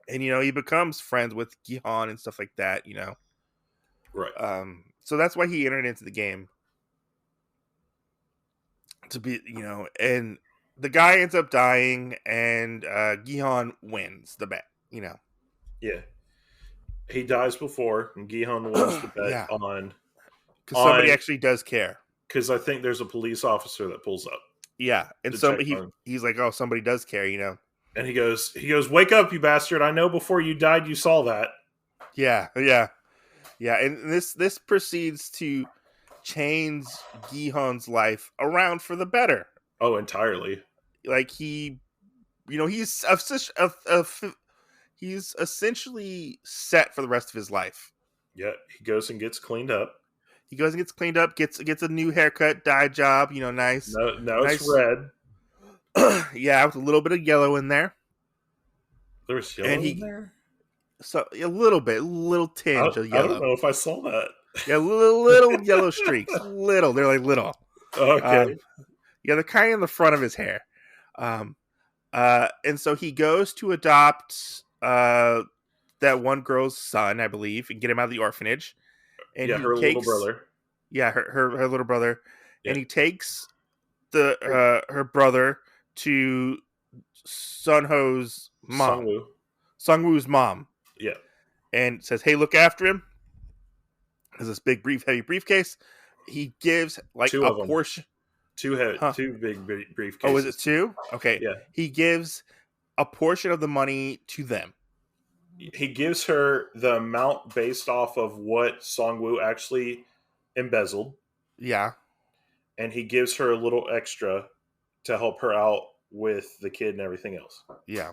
And, he becomes friends with Gihan and stuff like that, Right. So that's why he entered into the game. To be, and the guy ends up dying and Gihan wins the bet, Yeah. He dies before, and Gihan wins the bet on... Because somebody actually does care. Because I think there's a police officer that pulls up. Yeah, and he's like, oh, somebody does care, And he goes, wake up, you bastard! I know before you died, you saw that. Yeah. And this proceeds to change Gihan's life around for the better. Oh, entirely. Like he's essentially set for the rest of his life. Yeah, he goes and gets cleaned up. Gets a new haircut, dye job, nice. No, nice. It's red. Yeah, with a little bit of yellow in there. There's yellow in there? So a little tinge of yellow. I don't know if I saw that. Yeah, little yellow streaks. They're like little. Okay. Yeah, they're kind of in the front of his hair. And so he goes to adopt that one girl's son, I believe, and get him out of the orphanage. And Yeah, he her little takes, brother. yeah, her little brother, Yeah. and he takes her brother to Sunho's mom, Sungwoo. Sungwoo's mom, Yeah. and says, "Hey, look after him." There's this big, heavy briefcase. He gives like Two a of them. portion. Huh? Two big briefcases. Oh, is it two? Okay. Yeah. He gives a portion of the money to them. He gives her the amount based off of what Songwoo actually embezzled, Yeah. and he gives her a little extra to help her out with the kid and everything else. Yeah.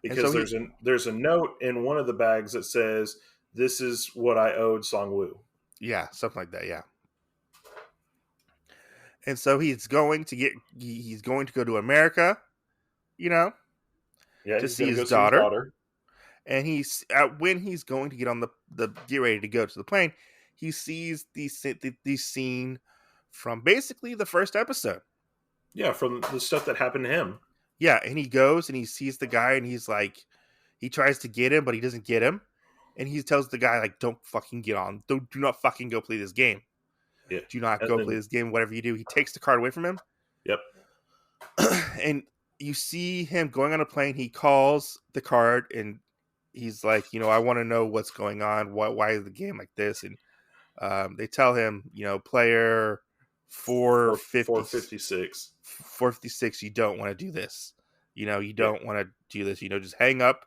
Because so there's a note in one of the bags that says, "This is what I owed Songwoo." Yeah, something like that. Yeah. And so he's going to go to America, you know, Yeah, to he's see gonna go his see his daughter. daughter. And when he's going to get on the get ready to go to the plane, he sees the scene from basically the first episode. Yeah, from the stuff that happened to him. Yeah, and he goes and he sees the guy and he's like, he tries to get him, but he doesn't get him. And he tells the guy, like, don't fucking get on. Do not fucking go play this game. Yeah. Do not And go then- play this game. Whatever you do. He takes the card away from him. Yep. And you see him going on a plane. He calls the card and he's like, I want to know what's going on. Why is the game like this? And they tell him, player 456. 456, you don't want to do this. You don't want to do this. Just hang up,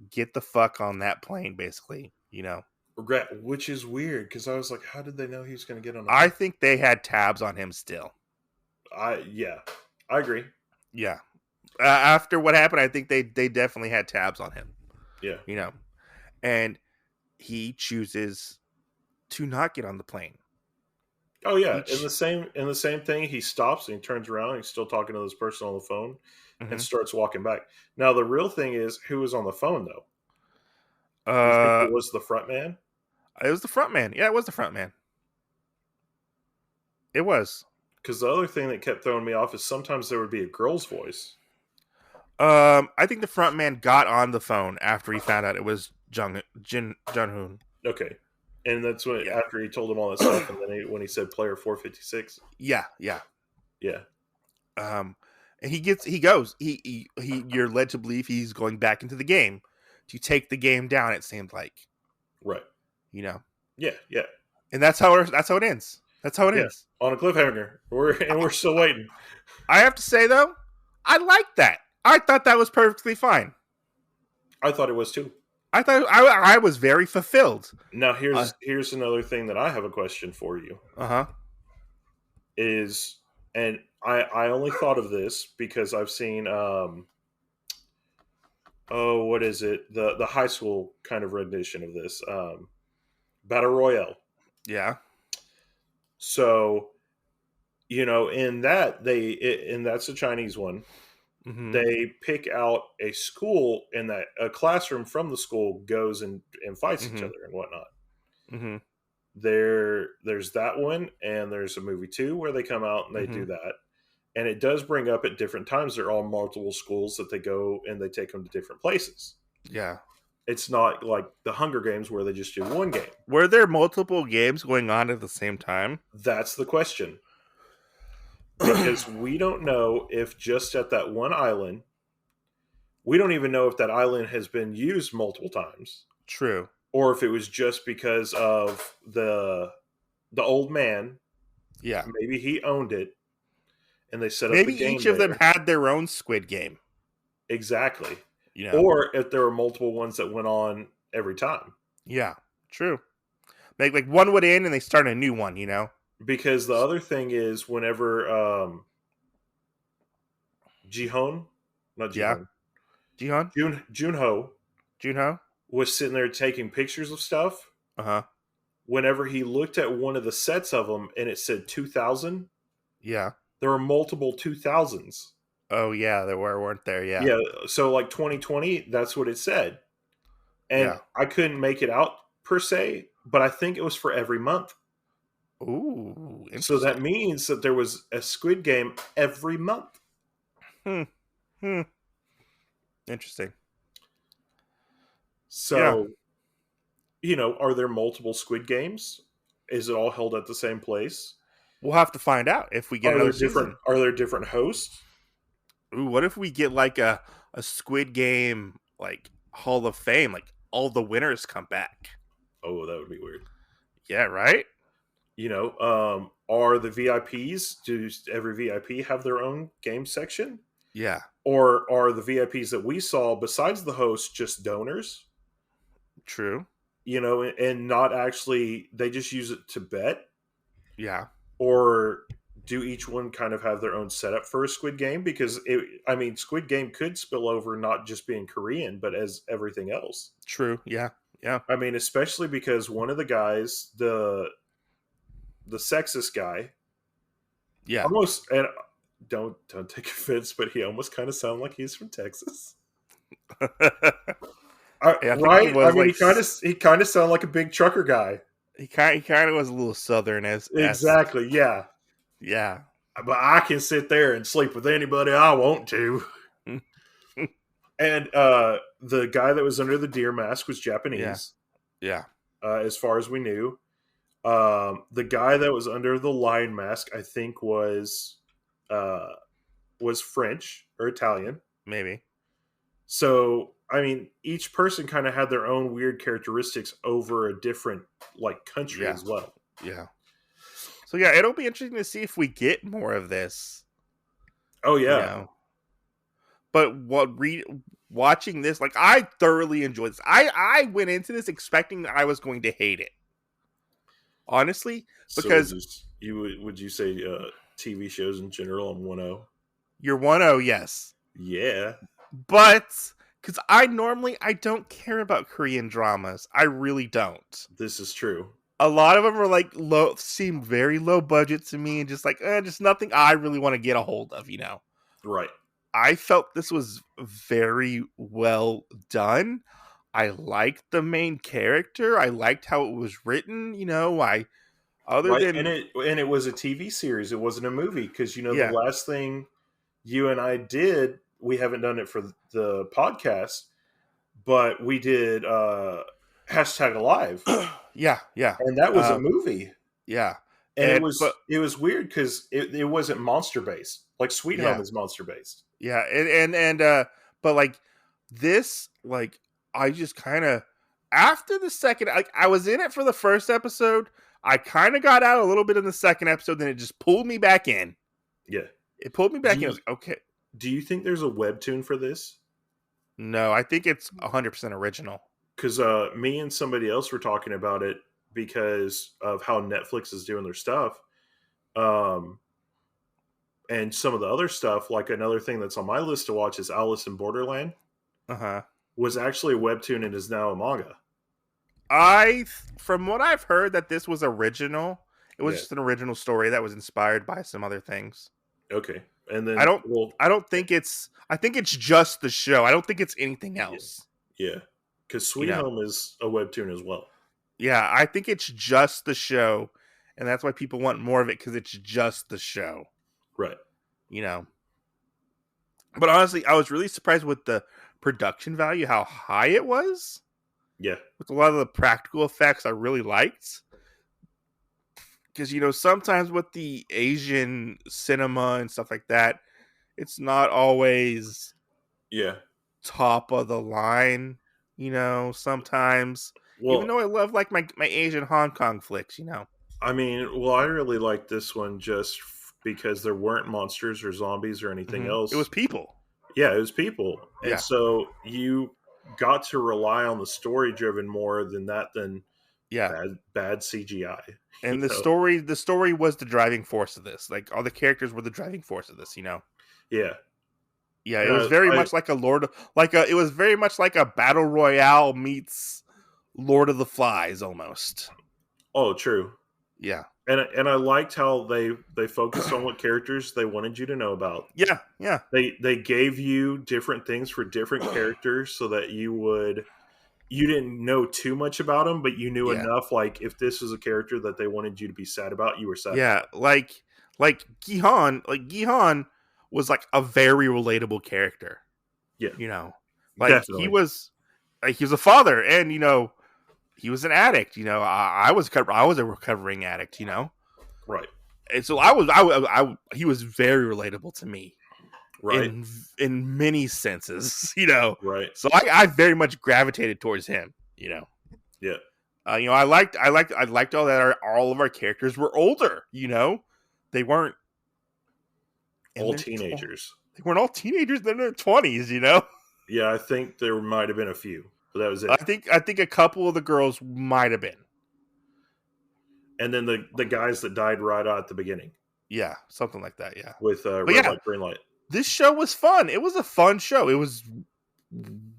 get the fuck on that plane, basically. Regret, which is weird because I was like, how did they know he was going to get on? I think they had tabs on him still. I agree. Yeah. After what happened, I think they definitely had tabs on him. Yeah. And he chooses to not get on the plane. Oh yeah, in the same thing, he stops and he turns around and he's still talking to this person on the phone and starts walking back. Now the real thing is, who was on the phone though? You think it was the front man? It was the front man. Yeah, it was the front man. It was. Because the other thing that kept throwing me off is sometimes there would be a girl's voice. I think the front man got on the phone after he found out it was Jun-hoon. Okay. And that's when after he told him all that stuff, and then when he said player 456. Yeah. And he goes. You're led to believe he's going back into the game to take the game down. It seemed like, right? Yeah. And that's how it ends. That's how it ends on a cliffhanger. We're still waiting. I have to say though, I like that. I thought that was perfectly fine. I thought it was too. I thought I was very fulfilled. Now here's another thing that I have a question for you. Is, and I only thought of this because I've seen what is it, the high school kind of rendition of this Battle Royale. Yeah. So in that and that's a Chinese one. Mm-hmm. They pick out a school, and that a classroom from the school goes and fights each other and whatnot. Mm-hmm. There's that one, and there's a movie too where they come out and they do that, and it does bring up at different times there are multiple schools that they go and they take them to different places. Yeah, it's not like the Hunger Games where they just do one game. Were there multiple games going on at the same time? That's the question. Because we don't know if just at that one island, we don't even know if that island has been used multiple times. True. Or if it was just because of the old man. Yeah. Maybe he owned it and they set up maybe the game. Maybe each of them had their own Squid Game. Exactly. Or if there were multiple ones that went on every time. Yeah, true. Like one would end and they start a new one, Because the other thing is whenever Junho was sitting there taking pictures of stuff. Whenever he looked at one of the sets of them and it said 2000, there were multiple 2000s. Oh yeah, there weren't there? Yeah. Yeah. So like 2020, that's what it said, and I couldn't make it out per se, but I think it was for every month. Ooh, So that interesting. means that there was a Squid Game every month. Hmm. Hmm. Interesting. Yeah. So, are there multiple Squid Games? Is it all held at the same place? We'll have to find out if we get Are another there different season. are there different hosts? Ooh, what if we get like a Squid Game like Hall of Fame, like all the winners come back? Oh, that would be weird. Yeah, right? Are the VIPs, does every VIP have their own game section? Yeah, Or are the VIPs that we saw, besides the host, just donors? true. And not actually, they just use it to bet? Yeah, Or do each one kind of have their own setup for a Squid Game? Because Squid Game could spill over not just being Korean, but as everything else. true. Yeah, yeah, I mean, especially because one of the guys, the sexist guy, yeah. almost, and don't take offense, but he almost kind of sounded like he's from Texas. Yeah, I think he Right? I was mean, like he kind of sounded like a big trucker guy. he kind of was a little southern as Exactly. Yeah. yeah. But I can sit there and sleep with anybody I want to. And the guy that was under the deer mask was Yeah, Japanese, yeah, as far as we knew. The guy that was under the lion mask, I think, was French or Italian. maybe. So, I mean, each person kind of had their own weird characteristics over a different country Yeah, as well. yeah. So yeah, it'll be interesting to see if we get more of this. Oh You yeah, know, but watching this, like I thoroughly enjoyed this. I went into this expecting I was going to hate it, honestly, so because would you say TV shows in general on 1-0? you're 1-0, yes, Yeah, but because I don't care about Korean dramas. I really don't. this is true. A lot of them are like seem very low budget to me, and just like just nothing I really want to get a hold of. Right. I felt this was very well done. I liked the main character. I liked how it was written. Other Right, than and it was a TV series. It wasn't a movie because the yeah, last thing you and I did, we haven't done it for the podcast, but we did hashtag alive, yeah, yeah, and that was a uh, movie, yeah, and but it was weird because it wasn't monster based. Like Sweet Home yeah, is monster based. yeah, but like this, like I just kind of after the second, like I was in it for the first episode. I kind of got out a little bit in the second episode, then it just pulled me back in. Yeah. It pulled me back Do in. I you, was like, okay, do you think there's a webtoon for this? no, I think it's 100% original. Because me and somebody else were talking about it because of how Netflix is doing their stuff. And some of the other stuff, like another thing that's on my list to watch is Alice in Borderland, Uh-huh. was actually a webtoon and is now a manga. From what I've heard, that this was original. It was Yeah. just an original story that was inspired by some other things. Okay. And then, I don't think it's. I think it's just the show. I don't think it's anything else. yeah. Because Sweet Home is a webtoon as well. Yeah, I think it's just the show, and that's why people want more of it because it's just the show. Right. But honestly, I was really surprised with the production value, how high it was. Yeah. With a lot of the practical effects, I really liked. Because sometimes with the Asian cinema and stuff like that, it's not always top of the line. Sometimes Well, even though I love like my Asian Hong Kong flicks. I mean, I really like this one just because there weren't monsters or zombies or anything else. It was people. Yeah, it was people. And Yeah. so you got to rely on the story driven more than bad CGI. And the story was the driving force of this. Like all the characters were the driving force of this. Yeah. Yeah, it was very much like it was very much like a battle royale meets Lord of the Flies almost. Oh, true. Yeah. And I liked how they focused on what characters they wanted you to know about. Yeah, yeah. They gave you different things for different characters so that you would you didn't know too much about him, but you knew Yeah. enough. Like if this was a character that they wanted you to be sad about, you were sad. Yeah, about like Gihan was like a very relatable character. Yeah, You know, like definitely. he was a father, and he was an addict. I was a recovering addict. Right, And so he was very relatable to me right, in many senses. right. So I very much gravitated towards him. Yeah, I liked all that all of our characters were older. They weren't in all their teenagers. they weren't all teenagers. They're in their 20s. Yeah, I think there might have been a few, but that was it. I think a couple of the girls might have been. And then the guys that died right at the beginning Yeah, something like that. Yeah. with red yeah. light, green light. This show was fun. It was a fun show. It was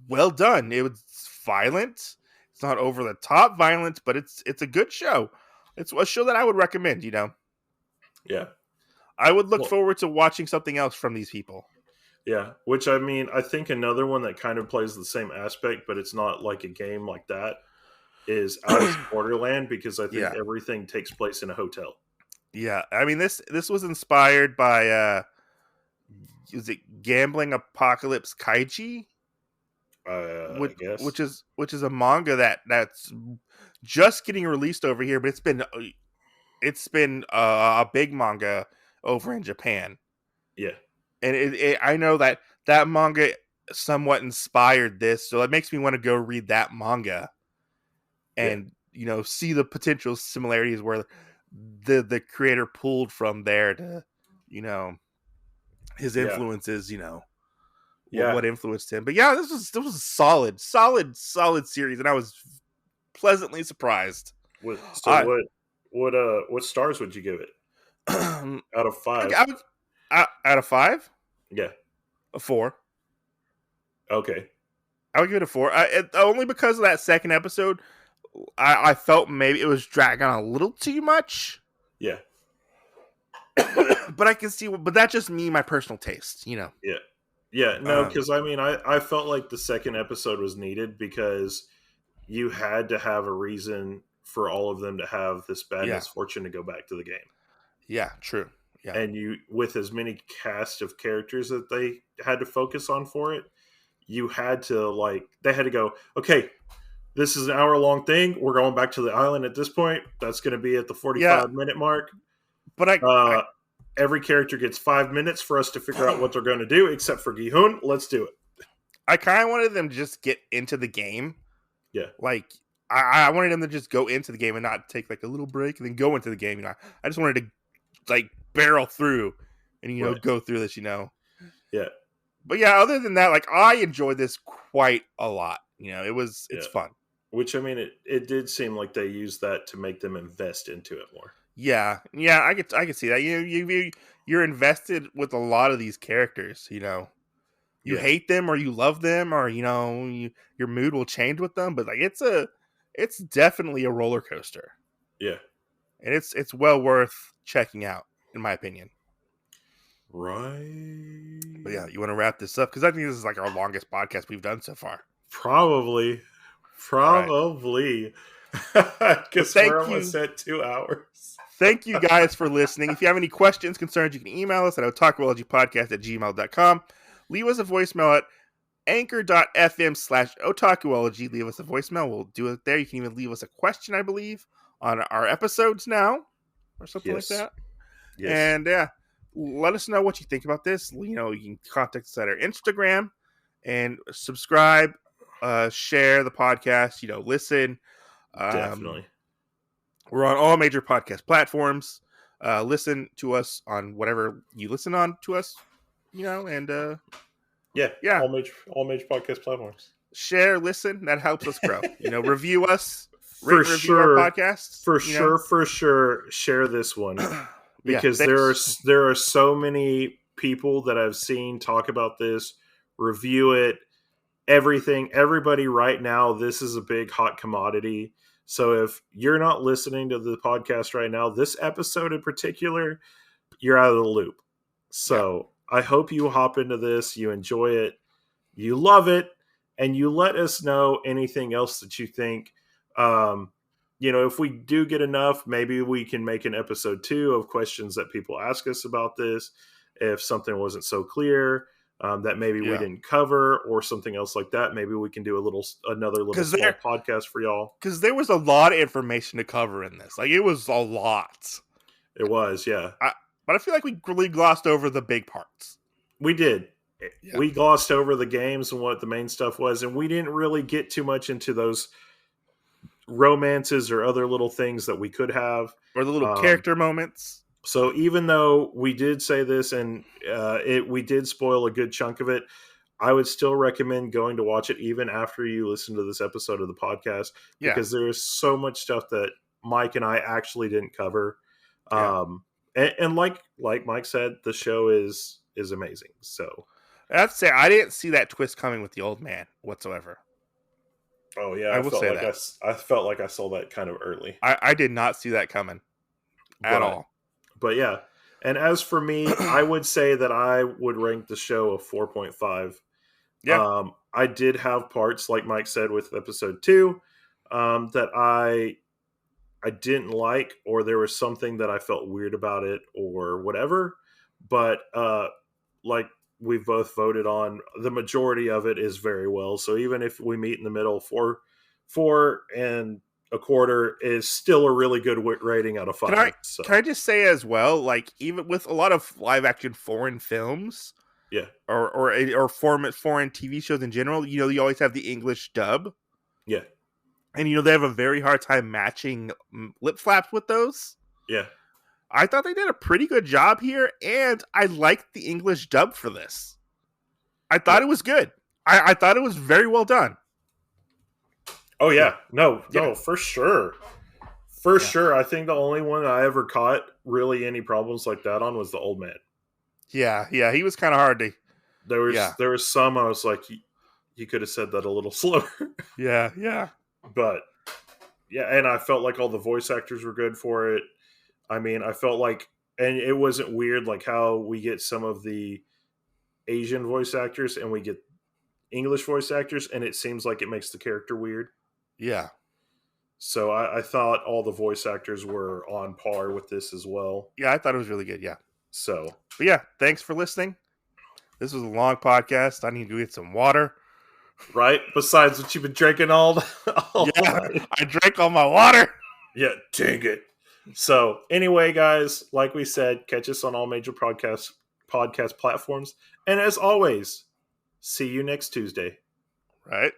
well done. It was violent. It's not over the top violence, but it's a good show. It's a show that I would recommend. Yeah, I would look forward to watching something else from these people. yeah. Which I mean, I think another one that kind of plays the same aspect, but it's not like a game like that, is Alice in Borderland, because I think everything takes place in a hotel. Yeah, I mean this was inspired by is it Gambling Apocalypse Kaiji? I guess. Which is a manga that's just getting released over here, but it's been a big manga over in Japan. Yeah, and I know that manga somewhat inspired this, so it makes me want to go read that manga and see the potential similarities where the creator pulled from there to his influences. What influenced him. But yeah, this was a solid series, and I was pleasantly surprised. what stars would you give it out of 5? Out of 5? Yeah, A 4. okay. I would give it a 4. Only because of that second episode. I felt maybe it was dragging on a little too much. Yeah. But I can see, but that's just me, my personal taste, Yeah. Yeah, no, because I mean, I felt like the second episode was needed because you had to have a reason for all of them to have this bad misfortune to go back to the game. Yeah, true. Yeah. And you, with as many cast of characters that they had to focus on for it, you had to they had to go, okay, this is an hour-long thing. We're going back to the island at this point. That's going to be at the 45-minute mark. But every character gets 5 minutes for us to figure out what they're going to do, except for Gihun. Let's do it. I kind of wanted them to just get into the game. Yeah. I wanted them to just go into the game and not take a little break and then go into the game. I just wanted to barrel through and go through this. Yeah. But yeah, other than that, I enjoyed this quite a lot. It's fun. Which I mean, it did seem like they used that to make them invest into it more. Yeah, I could see that. You're invested with a lot of these characters. You hate them or you love them, or your mood will change with them. But it's definitely a roller coaster. Yeah, and it's well worth checking out, in my opinion. Right. But yeah, you want to wrap this up because I think this is our longest podcast we've done so far. Probably. Because we're almost at 2 hours. Thank you guys for listening. If you have any questions, concerns, you can email us at otakuologypodcast@gmail.com. Leave us a voicemail at anchor.fm/otakuology. Leave us a voicemail. We'll do it there. You can even leave us a question, I believe, on our episodes now or something like that. Yes. And let us know what you think about this. You can contact us at our Instagram and subscribe, share the podcast, listen. Definitely. We're on all major podcast platforms. Listen to us on whatever you listen on to us, and all major podcast platforms. Share, listen, that helps us grow. Review us, review our podcasts. For sure, share this one because there are so many people that I've seen talk about this, review it, everything. Everybody right now, this is a big hot commodity. So if you're not listening to the podcast right now, this episode in particular, you're out of the loop. So I hope you hop into this, you enjoy it, you love it, and you let us know anything else that you think. If we do get enough, maybe we can make an episode 2 of questions that people ask us about this. If something wasn't so clear, that maybe we didn't cover, or something else like that, maybe we can do another little small podcast for y'all. Because there was a lot of information to cover in this. Like, it was a lot. It was, yeah. But I feel like we really glossed over the big parts. We did. Yeah. We glossed over the games and what the main stuff was, and we didn't really get too much into those romances or other little things that we could have, or the little character moments. So even though we did say this, and we did spoil a good chunk of it, I would still recommend going to watch it even after you listen to this episode of the podcast, because there is so much stuff that Mike and I actually didn't cover. And like Mike said, the show is amazing. So I have to say, I didn't see that twist coming with the old man whatsoever. Oh yeah, I felt like I saw that kind of early. I did not see that coming at all. But yeah, and as for me, I would say that I would rank the show a 4.5. Yeah, I did have parts, like Mike said, with episode 2 that I didn't like, or there was something that I felt weird about it, or whatever. But like we both voted on, the majority of it is very well. So even if we meet in the middle, 4.25 is still a really good rating out of 5. Can I just say as well, like, even with a lot of live action foreign films, or foreign TV shows in general, you always have the English dub, and they have a very hard time matching lip flaps with those. I thought they did a pretty good job here, and I liked the English dub for this. I thought it was good. I thought it was very well done. Oh yeah, no, for sure. Sure. I think the only one I ever caught really any problems like that on was the old man. Yeah, he was kind of hard to. There was some I was like, you could have said that a little slower. Yeah. But yeah, and I felt like all the voice actors were good for it. I mean, I felt like, and it wasn't weird like how we get some of the Asian voice actors and we get English voice actors, and it seems like it makes the character weird. Yeah. So I thought all the voice actors were on par with this as well. Yeah, I thought it was really good, yeah. So. But yeah, thanks for listening. This was a long podcast. I need to get some water. Right? Besides what you've been drinking all night. I drank all my water. Yeah, dang it. So anyway, guys, like we said, catch us on all major podcast platforms. And as always, see you next Tuesday. Right.